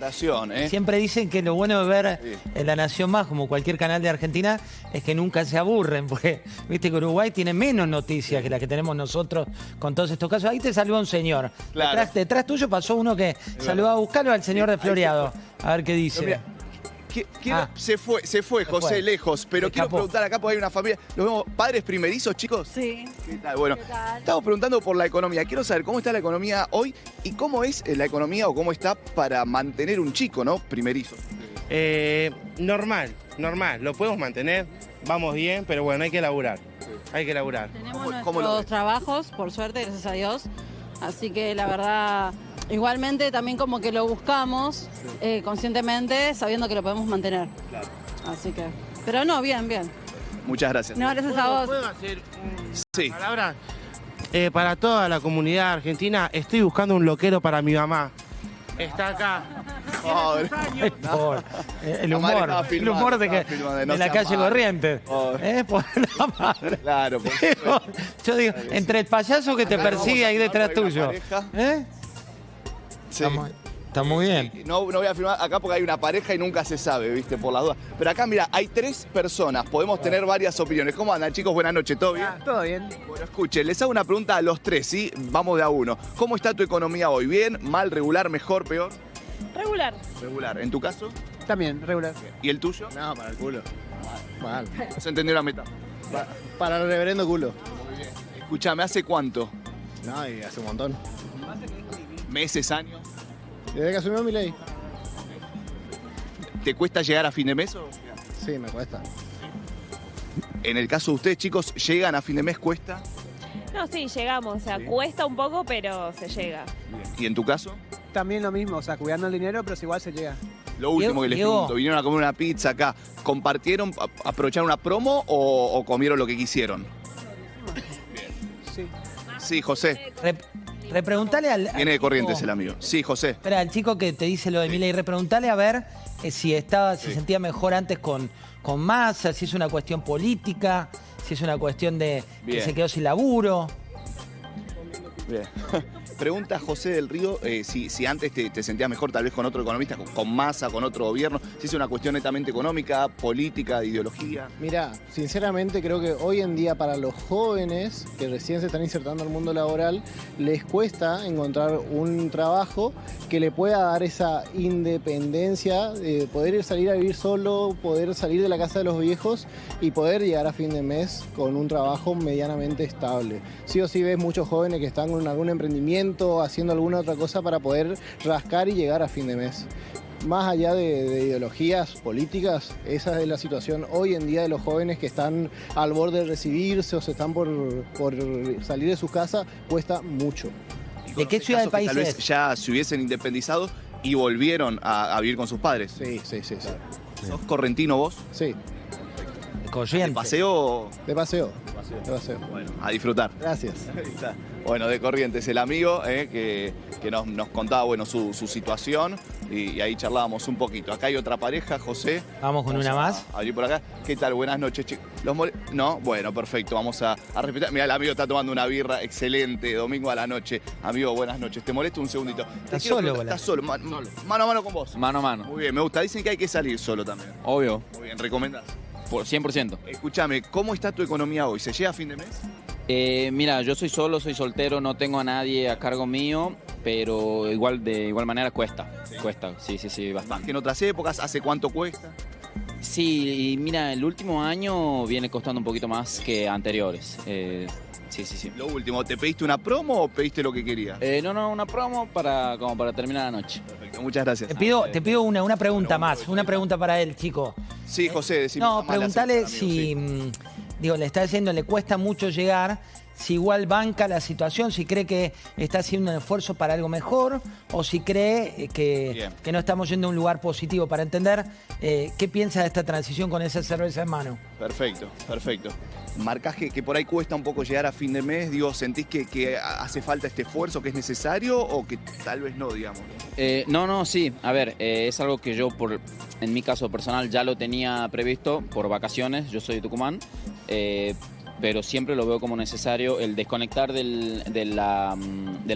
S1: Siempre dicen que lo bueno de ver en La Nación Más, como cualquier canal de Argentina, es que nunca se aburren, porque viste que Uruguay tiene menos noticias que las que tenemos nosotros con todos estos casos. Ahí te saluda un señor.
S12: Claro.
S1: Detrás tuyo pasó uno que saludó a buscarlo al señor de Floreado. A ver qué dice.
S12: Se fue, José, lejos, pero quiero preguntar acá porque hay una familia. ¿Los vemos padres primerizos, chicos?
S2: Sí.
S12: ¿Qué tal? Bueno, estamos preguntando por la economía. Quiero saber cómo está la economía hoy y cómo es la economía o cómo está para mantener un chico, ¿no? Primerizo.
S7: Normal. Lo podemos mantener, vamos bien, pero bueno, hay que laburar.
S2: Tenemos nuestros trabajos, por suerte, gracias a Dios. Así que la verdad, igualmente también como que lo buscamos conscientemente, sabiendo que lo podemos mantener.
S12: Claro.
S2: Así que, pero no, bien.
S12: Muchas gracias.
S2: No, gracias a vos.
S7: ¿Puedo hacer una palabra? Para toda la comunidad argentina, estoy buscando un loquero para mi mamá. Está acá.
S1: El humor de la calle Corrientes. Por la madre.
S12: Claro.
S1: Yo digo, entre el payaso que te persigue ahí detrás tuyo.
S12: Sí.
S1: Está muy bien.
S12: No voy a firmar acá porque hay una pareja y nunca se sabe, ¿viste? Por las dudas. Pero acá, mira, hay 3 personas. Podemos tener varias opiniones. ¿Cómo andan, chicos? Buenas noches. ¿Todo bien?
S15: Todo bien.
S12: Bueno, escuchen, les hago una pregunta a los 3, ¿sí? Vamos de a uno. ¿Cómo está tu economía hoy? ¿Bien? ¿Mal? ¿Regular? ¿Mejor? ¿Peor?
S2: Regular.
S12: Regular. ¿En tu caso?
S15: También, regular.
S12: ¿Y el tuyo?
S15: No, para el culo. Mal.
S12: ¿No se entendió la meta?
S15: Para el reverendo culo.
S12: Muy bien. Escuchame, ¿hace cuánto?
S15: No, y hace un montón.
S12: ¿Meses, años?
S15: Desde que asumió mi ley.
S12: ¿Te cuesta llegar a fin de mes o?
S15: Sí, me cuesta.
S12: En el caso de ustedes, chicos, ¿llegan a fin de mes? ¿Cuesta?
S2: No, sí, llegamos. O sea, cuesta un poco, pero se llega.
S12: ¿Y en tu caso?
S15: También lo mismo, o sea, cuidando el dinero, pero igual se llega.
S12: Lo último que les pregunto, ¿vinieron a comer una pizza acá? ¿Compartieron, aprovecharon una promo o comieron lo que quisieron?
S15: Sí.
S12: Sí, José.
S1: Repreguntale al...
S12: Viene de Corrientes el amigo. Sí, José.
S1: Espera, al chico que te dice lo de Milei, repreguntale a ver si se sentía mejor antes con Massa, si es una cuestión política, si es una cuestión de que se quedó sin laburo.
S12: Bien. Pregunta a José del Río si antes te sentías mejor tal vez con otro economista, con Massa, con otro gobierno, si es una cuestión netamente económica, política, de ideología.
S15: Mira, sinceramente creo que hoy en día para los jóvenes que recién se están insertando al mundo laboral, les cuesta encontrar un trabajo que le pueda dar esa independencia de poder salir a vivir solo, poder salir de la casa de los viejos y poder llegar a fin de mes con un trabajo medianamente estable. Sí o sí ves muchos jóvenes que están con algún emprendimiento, haciendo alguna otra cosa para poder rascar y llegar a fin de mes. Más allá de ideologías políticas, esa es la situación hoy en día de los jóvenes que están al borde de recibirse o se están por salir de sus casas, cuesta mucho.
S1: ¿De qué ciudad del país
S12: tal vez ya se hubiesen independizado y volvieron a vivir con sus padres?
S15: Sí.
S12: ¿Sos correntino vos?
S15: Sí.
S1: Corrientes.
S12: ¿De paseo?
S15: De paseo.
S12: Bueno, a disfrutar.
S15: Gracias.
S12: Bueno, de Corrientes, el amigo que nos contaba su situación y ahí charlábamos un poquito. Acá hay otra pareja, José.
S1: Vamos con una más.
S12: A abrir por acá. ¿Qué tal? Buenas noches, chicos. ¿No? Bueno, perfecto. Vamos a respetar. Mira, el amigo está tomando una birra excelente, domingo a la noche. Amigo, buenas noches. ¿Te molesto un segundito?
S1: ¿Estás solo?
S12: Estás solo. Mano a mano con vos.
S18: Mano a mano.
S12: Muy bien, me gusta. Dicen que hay que salir solo también.
S18: Obvio.
S12: Muy bien, ¿recomendás?
S18: Por 100%.
S12: Escúchame, ¿cómo está tu economía hoy? ¿Se llega a fin de mes?
S18: Mira, yo soy solo, soy soltero, no tengo a nadie a cargo mío, pero de igual manera cuesta. Sí. Cuesta, sí, bastante.
S12: Más que en otras épocas, ¿hace cuánto cuesta?
S18: Sí, y mira, el último año viene costando un poquito más que anteriores. Sí.
S12: Lo último, ¿te pediste una promo o pediste lo que querías?
S18: No, una promo como para terminar la noche.
S12: Perfecto, muchas gracias.
S1: Te pido una pregunta más, una pregunta para él, chico.
S12: Sí, José, decime.
S1: No, preguntale si, le está diciendo, le cuesta mucho llegar, si igual banca la situación, si cree que está haciendo un esfuerzo para algo mejor o si cree que no estamos yendo a un lugar positivo, para entender qué piensa de esta transición con esa cerveza en mano.
S12: Perfecto. Marcás que por ahí cuesta un poco llegar a fin de mes, ¿sentís que hace falta este esfuerzo, que es necesario o que tal vez no, digamos?
S18: No, sí. A ver, es algo que yo, en mi caso personal, ya lo tenía previsto por vacaciones. Yo soy de Tucumán. pero siempre lo veo como necesario el desconectar de la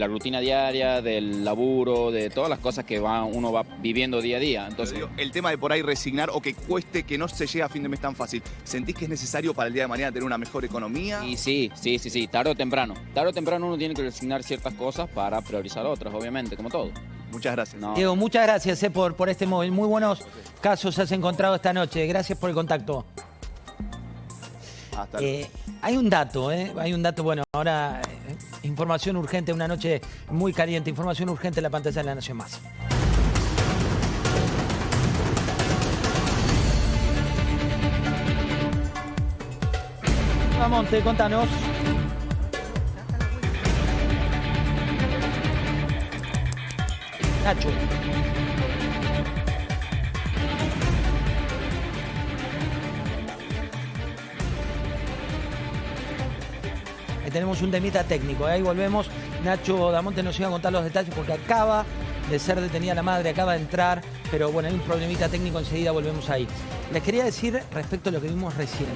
S18: rutina diaria, del laburo, de todas las cosas que uno va viviendo día a día. Entonces,
S12: el tema de por ahí resignar o que cueste, que no se llegue a fin de mes tan fácil, ¿sentís que es necesario para el día de mañana tener una mejor economía?
S18: Y sí, tarde o temprano. Tarde o temprano uno tiene que resignar ciertas cosas para priorizar otras, obviamente, como todo.
S12: Muchas gracias.
S1: No. Diego, muchas gracias por este móvil. Muy buenos casos has encontrado esta noche. Gracias por el contacto.
S12: Hasta luego.
S1: Hay un dato, bueno, ahora información urgente, una noche muy caliente, información urgente en la pantalla de La Nación Más. Vamos, contanos. Nacho. Tenemos un temita técnico, ahí volvemos. Nacho Damonte nos iba a contar los detalles porque acaba de ser detenida la madre, acaba de entrar, pero bueno, hay un problemita técnico, enseguida volvemos ahí. Les quería decir respecto a lo que vimos recién.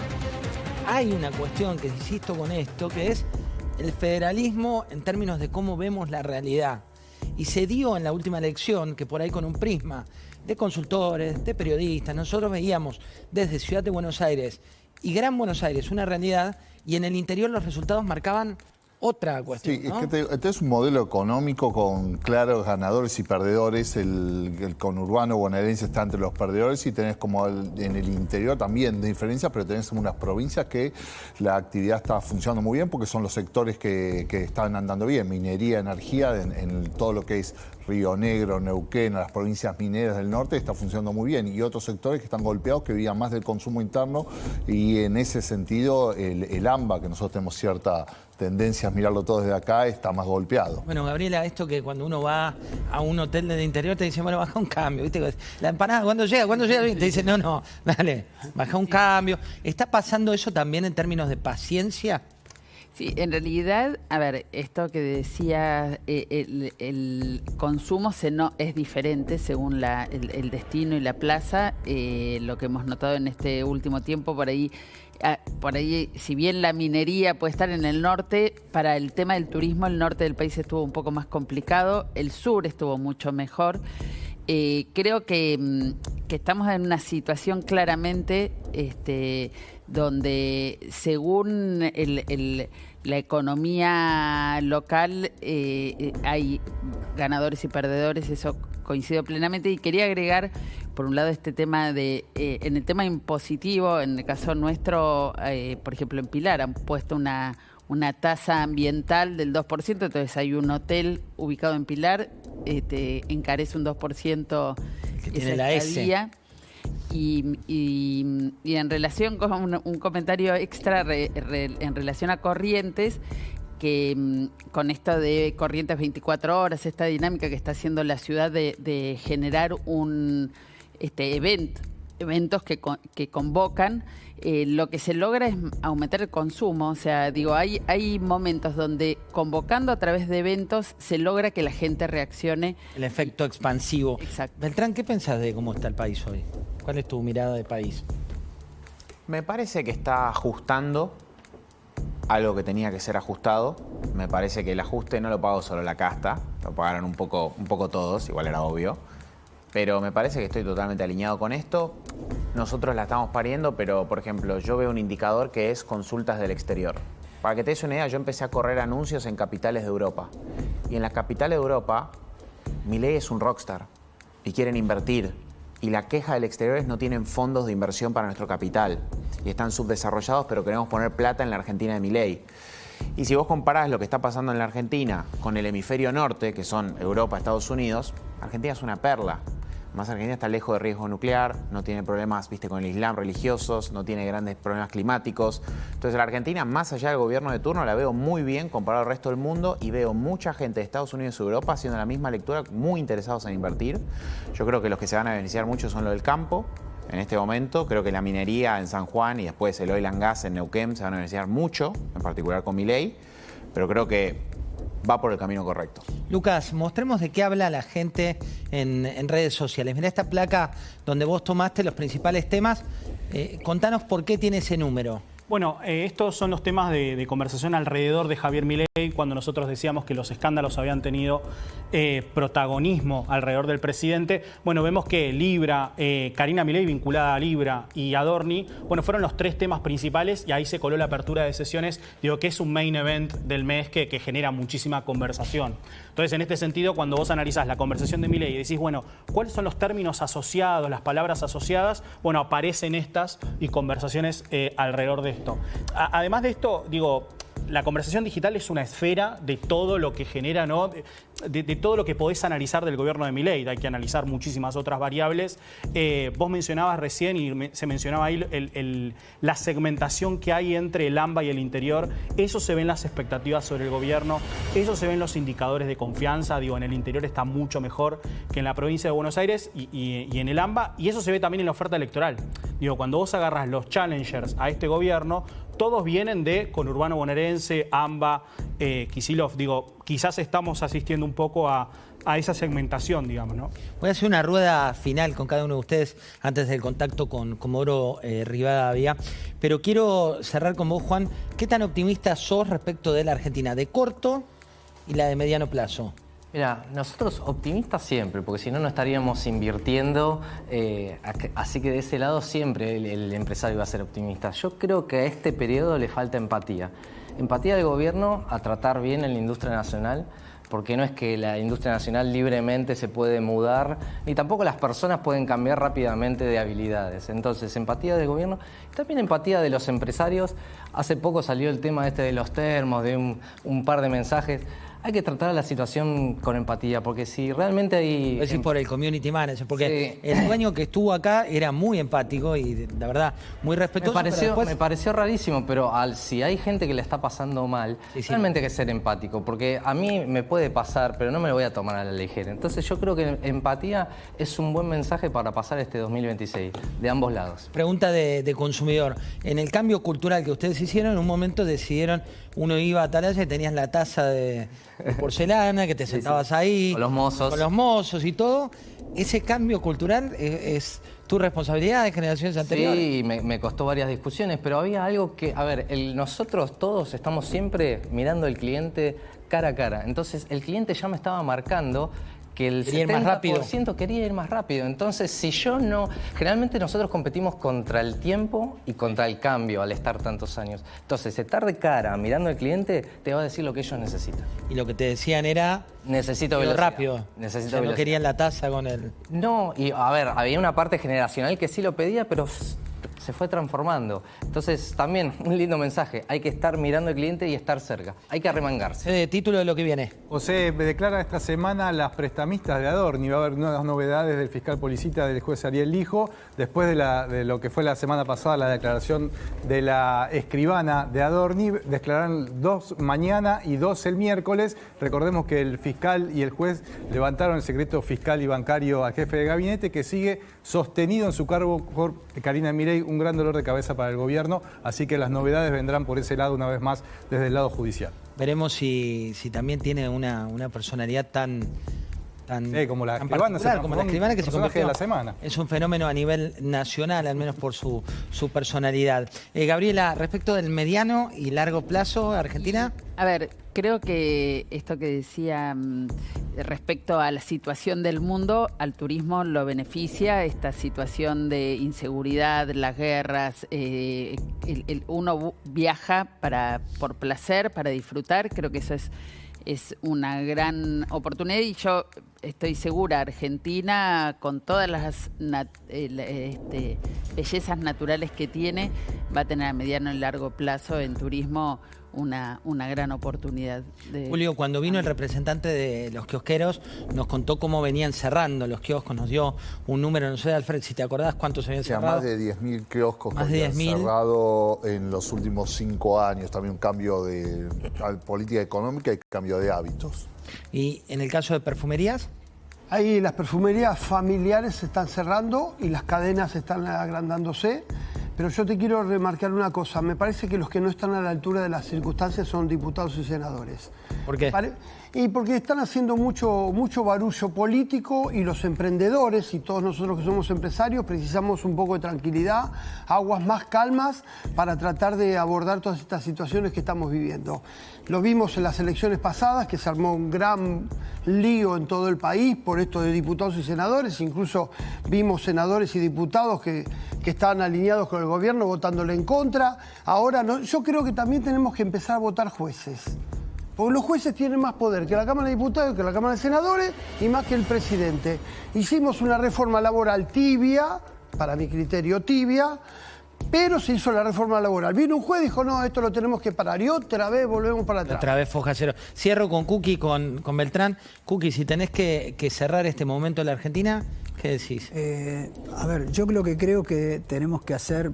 S1: Hay una cuestión que insisto con esto, que es el federalismo en términos de cómo vemos la realidad. Y se dio en la última elección que por ahí con un prisma de consultores, de periodistas, nosotros veíamos desde Ciudad de Buenos Aires y Gran Buenos Aires una realidad, y en el interior los resultados marcaban otra cuestión.
S16: Sí,
S1: ¿no?
S16: es que este es un modelo económico con claros ganadores y perdedores. El conurbano bonaerense está entre los perdedores y tenés como en el interior también de diferencias, pero tenés unas provincias que la actividad está funcionando muy bien porque son los sectores que están andando bien. Minería, energía, en todo lo que es Río Negro, Neuquén, las provincias mineras del norte está funcionando muy bien. Y otros sectores que están golpeados, que vivían más del consumo interno, y en ese sentido el AMBA, que nosotros tenemos cierta tendencia a mirarlo todo desde acá, está más golpeado.
S1: Bueno, Gabriela, esto que cuando uno va a un hotel del interior te dicen, bueno, baja un cambio, ¿viste? La empanada, ¿cuándo llega? Te dicen, no, dale, baja un cambio. ¿Está pasando eso también en términos de paciencia?
S3: Sí, en realidad, a ver, esto que decía, el consumo es diferente según el destino y la plaza. Lo que hemos notado en este último tiempo, por ahí, si bien la minería puede estar en el norte, para el tema del turismo el norte del país estuvo un poco más complicado, el sur estuvo mucho mejor. Creo que estamos en una situación claramente donde según la economía local hay ganadores y perdedores, eso coincido plenamente. Y quería agregar, por un lado, este tema en el tema impositivo, en el caso nuestro, por ejemplo en Pilar han puesto una tasa ambiental del 2%, entonces hay un hotel ubicado en Pilar, encarece un 2%
S1: que tiene la
S3: estadía. Y en relación con un comentario extra en relación a Corrientes, que con esto de Corrientes 24 horas, esta dinámica que está haciendo la ciudad de generar eventos que convocan, lo que se logra es aumentar el consumo. O sea, digo, hay momentos donde convocando a través de eventos se logra que la gente reaccione.
S1: El efecto expansivo.
S3: Exacto.
S1: Beltrán, ¿qué pensás de cómo está el país hoy? ¿Cuál es tu mirada de país?
S21: Me parece que está ajustando algo que tenía que ser ajustado. Me parece que el ajuste no lo pagó solo la casta, lo pagaron un poco todos, igual era obvio. Pero me parece que estoy totalmente alineado con esto. Nosotros la estamos pariendo, pero, por ejemplo, yo veo un indicador que es consultas del exterior. Para que te des una idea, yo empecé a correr anuncios en capitales de Europa. Y en las capitales de Europa, Milei es un rockstar y quieren invertir. Y la queja del exterior es no tienen fondos de inversión para nuestro capital. Y están subdesarrollados, pero queremos poner plata en la Argentina de Milei. Y si vos comparás lo que está pasando en la Argentina con el hemisferio norte, que son Europa, Estados Unidos, Argentina es una perla. Más Argentina está lejos de riesgo nuclear, no tiene problemas, con el Islam religiosos, no tiene grandes problemas climáticos. Entonces la Argentina, más allá del gobierno de turno, la veo muy bien comparado al resto del mundo y veo mucha gente de Estados Unidos y Europa haciendo la misma lectura, muy interesados en invertir. Yo creo que los que se van a beneficiar mucho son los del campo. En este momento creo que la minería en San Juan y después el oil and gas en Neuquén se van a beneficiar mucho, en particular con Milei, pero creo que va por el camino correcto.
S1: Lucas, mostremos de qué habla la gente en redes sociales. Mirá esta placa donde vos tomaste los principales temas. Contanos por qué tiene ese número.
S23: Bueno, estos son los temas de conversación alrededor de Javier Milei, cuando nosotros decíamos que los escándalos habían tenido protagonismo alrededor del presidente. Bueno, vemos que Libra, Karina Milei vinculada a Libra y Adorni, bueno, fueron los 3 temas principales y ahí se coló la apertura de sesiones, digo que es un main event del mes que genera muchísima conversación. Entonces, en este sentido, cuando vos analizás la conversación de Milei y decís, bueno, ¿cuáles son los términos asociados, las palabras asociadas? Bueno, aparecen estas y conversaciones alrededor de esto. Además de esto, digo, la conversación digital es una esfera de todo lo que genera, ¿no? De todo lo que podés analizar del gobierno de Milei. Hay que analizar muchísimas otras variables. Vos mencionabas recién, y se mencionaba ahí, la segmentación que hay entre el AMBA y el interior. Eso se ve en las expectativas sobre el gobierno, eso se ve en los indicadores de confianza. Digo, en el interior está mucho mejor que en la provincia de Buenos Aires y en el AMBA, y eso se ve también en la oferta electoral. Digo, cuando vos agarrás los challengers a este gobierno, todos vienen de conurbano bonaerense, AMBA, Kicillof. Digo, quizás estamos asistiendo un poco a esa segmentación, digamos, ¿no?
S1: Voy a hacer una rueda final con cada uno de ustedes antes del contacto con Comodoro Rivadavia. Pero quiero cerrar con vos, Juan. ¿Qué tan optimista sos respecto de la Argentina de corto y la de mediano plazo?
S22: Mira, nosotros optimistas siempre, porque si no, no estaríamos invirtiendo, así que de ese lado siempre el empresario va a ser optimista. Yo creo que a este periodo le falta empatía. Empatía del gobierno a tratar bien en la industria nacional, porque no es que la industria nacional libremente se puede mudar, ni tampoco las personas pueden cambiar rápidamente de habilidades. Entonces, empatía del gobierno y también empatía de los empresarios. Hace poco salió el tema de los termos, de un par de mensajes. Hay que tratar la situación con empatía, porque si realmente hay...
S1: Es decir, por el community manager, porque sí, el dueño que estuvo acá era muy empático y, la verdad, muy respetuoso.
S22: Me pareció rarísimo, pero si hay gente que le está pasando mal, realmente hay que ser empático, porque a mí me puede pasar, pero no me lo voy a tomar a la ligera. Entonces yo creo que empatía es un buen mensaje para pasar este 2026, de ambos lados.
S1: Pregunta de consumidor. En el cambio cultural que ustedes hicieron, en un momento decidieron, uno iba a Atalaya y tenías la taza de porcelana, que te sentabas ahí.
S22: Con los mozos.
S1: Con los mozos y todo. ¿Ese cambio cultural es tu responsabilidad de generaciones anteriores?
S22: Sí, me costó varias discusiones, pero había algo que... A ver, nosotros todos estamos siempre mirando al cliente cara a cara. Entonces, el cliente ya me estaba marcando que el 70% quería ir más rápido. Entonces, si yo no... Generalmente nosotros competimos contra el tiempo y contra el cambio al estar tantos años. Entonces, estar de cara mirando al cliente te va a decir lo que ellos necesitan.
S1: Y lo que te decían era...
S22: Necesito velocidad.
S1: Rápido.
S22: Necesito
S1: velocidad.
S22: No
S1: querían la taza con el...
S22: No, y a ver, había una parte generacional que sí lo pedía, pero se fue transformando. Entonces, también un lindo mensaje. Hay que estar mirando al cliente y estar cerca. Hay que arremangarse.
S1: Título de lo que viene.
S5: José declara esta semana las prestamistas de Adorni. Va a haber nuevas novedades del fiscal Policita, del juez Ariel Lijo, después de lo que fue la semana pasada, la declaración de la escribana de Adorni. Declararán 2 mañana y 2 el miércoles. Recordemos que el fiscal y el juez levantaron el secreto fiscal y bancario al jefe de gabinete, que sigue sostenido en su cargo por Karina Milei, un gran dolor de cabeza para el gobierno, así que las novedades vendrán por ese lado una vez más desde el lado judicial.
S1: Veremos si también tiene una personalidad tan
S5: como la
S1: escribana que se convirtió
S5: de la semana.
S1: Es un fenómeno a nivel nacional, al menos por su personalidad. Gabriela, respecto del mediano y largo plazo, Argentina.
S3: A ver, creo que esto que decía respecto a la situación del mundo, al turismo lo beneficia, esta situación de inseguridad, las guerras, uno viaja por placer, para disfrutar, creo que eso es una gran oportunidad y yo estoy segura, Argentina, con todas las bellezas naturales que tiene, va a tener a mediano y largo plazo en turismo una gran oportunidad.
S1: Julio, cuando vino el representante de los kiosqueros, nos contó cómo venían cerrando los kioscos, nos dio un número, no sé, Alfred, si te acordás cuántos habían cerrado.
S16: Más de 10.000 kioscos
S1: más de 10.000
S16: cerrado en los últimos 5 años. También un cambio de política económica y cambio de hábitos.
S1: ¿Y en el caso de perfumerías?
S4: Ahí las perfumerías familiares se están cerrando y las cadenas están agrandándose. Pero yo te quiero remarcar una cosa. Me parece que los que no están a la altura de las circunstancias son diputados y senadores.
S1: ¿Por qué?
S4: Y porque están haciendo mucho barullo político y los emprendedores y todos nosotros que somos empresarios precisamos un poco de tranquilidad, aguas más calmas para tratar de abordar todas estas situaciones que estamos viviendo. Lo vimos en las elecciones pasadas, que se armó un gran lío en todo el país por esto de diputados y senadores. Incluso vimos senadores y diputados que estaban alineados con el gobierno votándole en contra. Ahora no, yo creo que también tenemos que empezar a votar jueces. Porque los jueces tienen más poder que la Cámara de Diputados, que la Cámara de Senadores y más que el presidente. Hicimos una reforma laboral tibia, para mi criterio tibia, pero se hizo la reforma laboral. Vino un juez y dijo, no, esto lo tenemos que parar. Y otra vez volvemos para atrás.
S1: Otra vez foja cero. Cierro con Kuki, con Beltrán. Kuki, si tenés que cerrar este momento en la Argentina, ¿qué decís?
S17: A ver, yo lo que creo que tenemos que hacer...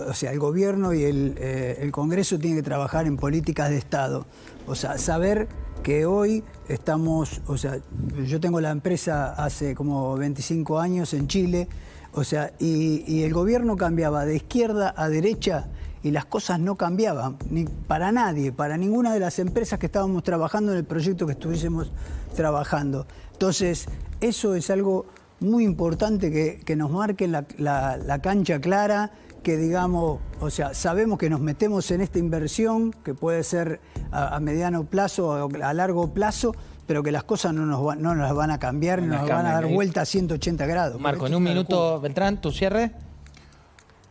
S17: o sea, el gobierno y el Congreso tienen que trabajar en políticas de Estado. O sea, saber que hoy estamos... O sea, yo tengo la empresa hace como 25 años en Chile, o sea, y el gobierno cambiaba de izquierda a derecha y las cosas no cambiaban, ni para nadie, para ninguna de las empresas que estábamos trabajando en el proyecto que estuviésemos trabajando. Entonces, eso es algo muy importante que nos marque la cancha clara, que digamos, o sea, sabemos que nos metemos en esta inversión, que puede ser a mediano plazo o a largo plazo, pero que las cosas no nos van a cambiar, no nos van a dar vuelta a 180 grados.
S1: Marco, en un minuto, Beltrán, ¿tu cierre?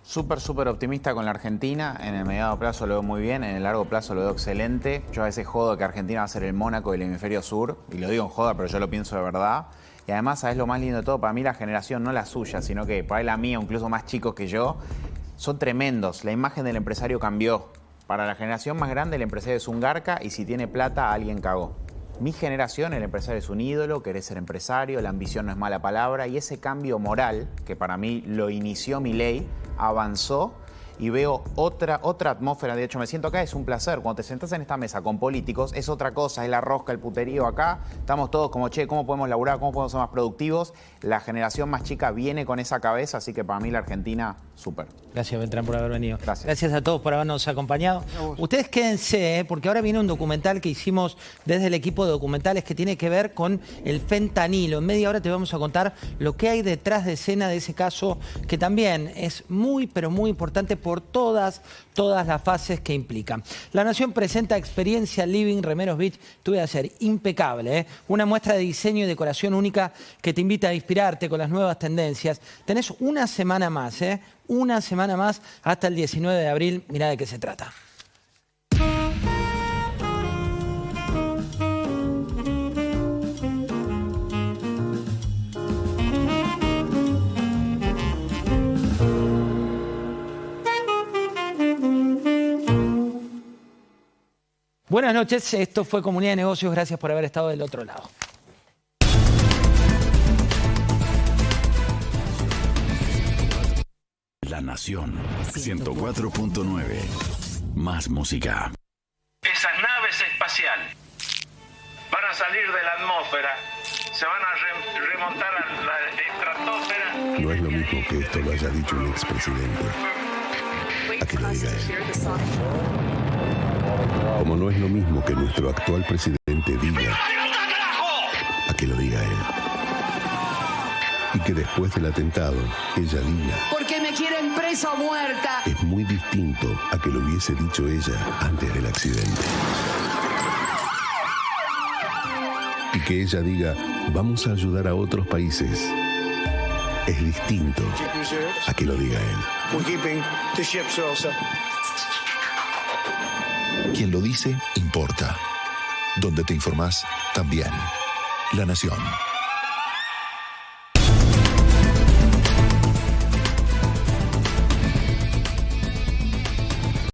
S21: Súper optimista con la Argentina. En el mediano plazo lo veo muy bien, en el largo plazo lo veo excelente. Yo a veces jodo que Argentina va a ser el Mónaco del hemisferio sur, y lo digo en joda, pero yo lo pienso de verdad. Y además, ¿sabes lo más lindo de todo? Para mí la generación, no la suya, sino que para la mía, incluso más chicos que yo, son tremendos. La imagen del empresario cambió. Para la generación más grande, el empresario es un garca y si tiene plata, alguien cagó. Mi generación, el empresario es un ídolo, querés ser empresario, la ambición no es mala palabra, y ese cambio moral, que para mí lo inició Milei, avanzó y veo otra atmósfera. De hecho, me siento acá, es un placer. Cuando te sentás en esta mesa con políticos, es otra cosa, es la rosca, el puterío acá. Estamos todos como, che, ¿cómo podemos laburar? ¿Cómo podemos ser más productivos? La generación más chica viene con esa cabeza, así que para mí la Argentina, súper.
S1: Gracias, Beltrán, por haber venido.
S21: Gracias.
S1: Gracias a todos por habernos acompañado. Ustedes quédense, porque ahora viene un documental que hicimos desde el equipo de documentales que tiene que ver con el fentanilo. En media hora te vamos a contar lo que hay detrás de escena de ese caso, que también es muy, pero muy importante por todas las fases que implican. La Nación presenta Experiencia Living Remeros Beach. Tuve a ser impecable, ¿eh? Una muestra de diseño y decoración única que te invita a inspirarte con las nuevas tendencias. Tenés una semana más, ¿eh? Una semana más hasta el 19 de abril. Mirá de qué se trata. Buenas noches, esto fue Comunidad de Negocios, gracias por haber estado del otro lado.
S9: La Nación 104.9. Más música.
S11: Esas naves espaciales van a salir de la atmósfera, se van a remontar a la estratosfera.
S19: No es lo mismo que esto lo haya dicho un expresidente, a que lo diga él. Como no es lo mismo que nuestro actual presidente diga, a que lo diga él. Y que después del atentado, ella diga,
S20: porque me quieren presa o muerta.
S19: Es muy distinto a que lo hubiese dicho ella antes del accidente. Y que ella diga, vamos a ayudar a otros países. Es distinto a que lo diga él. Quien lo dice, importa. Donde te informás, también. La Nación.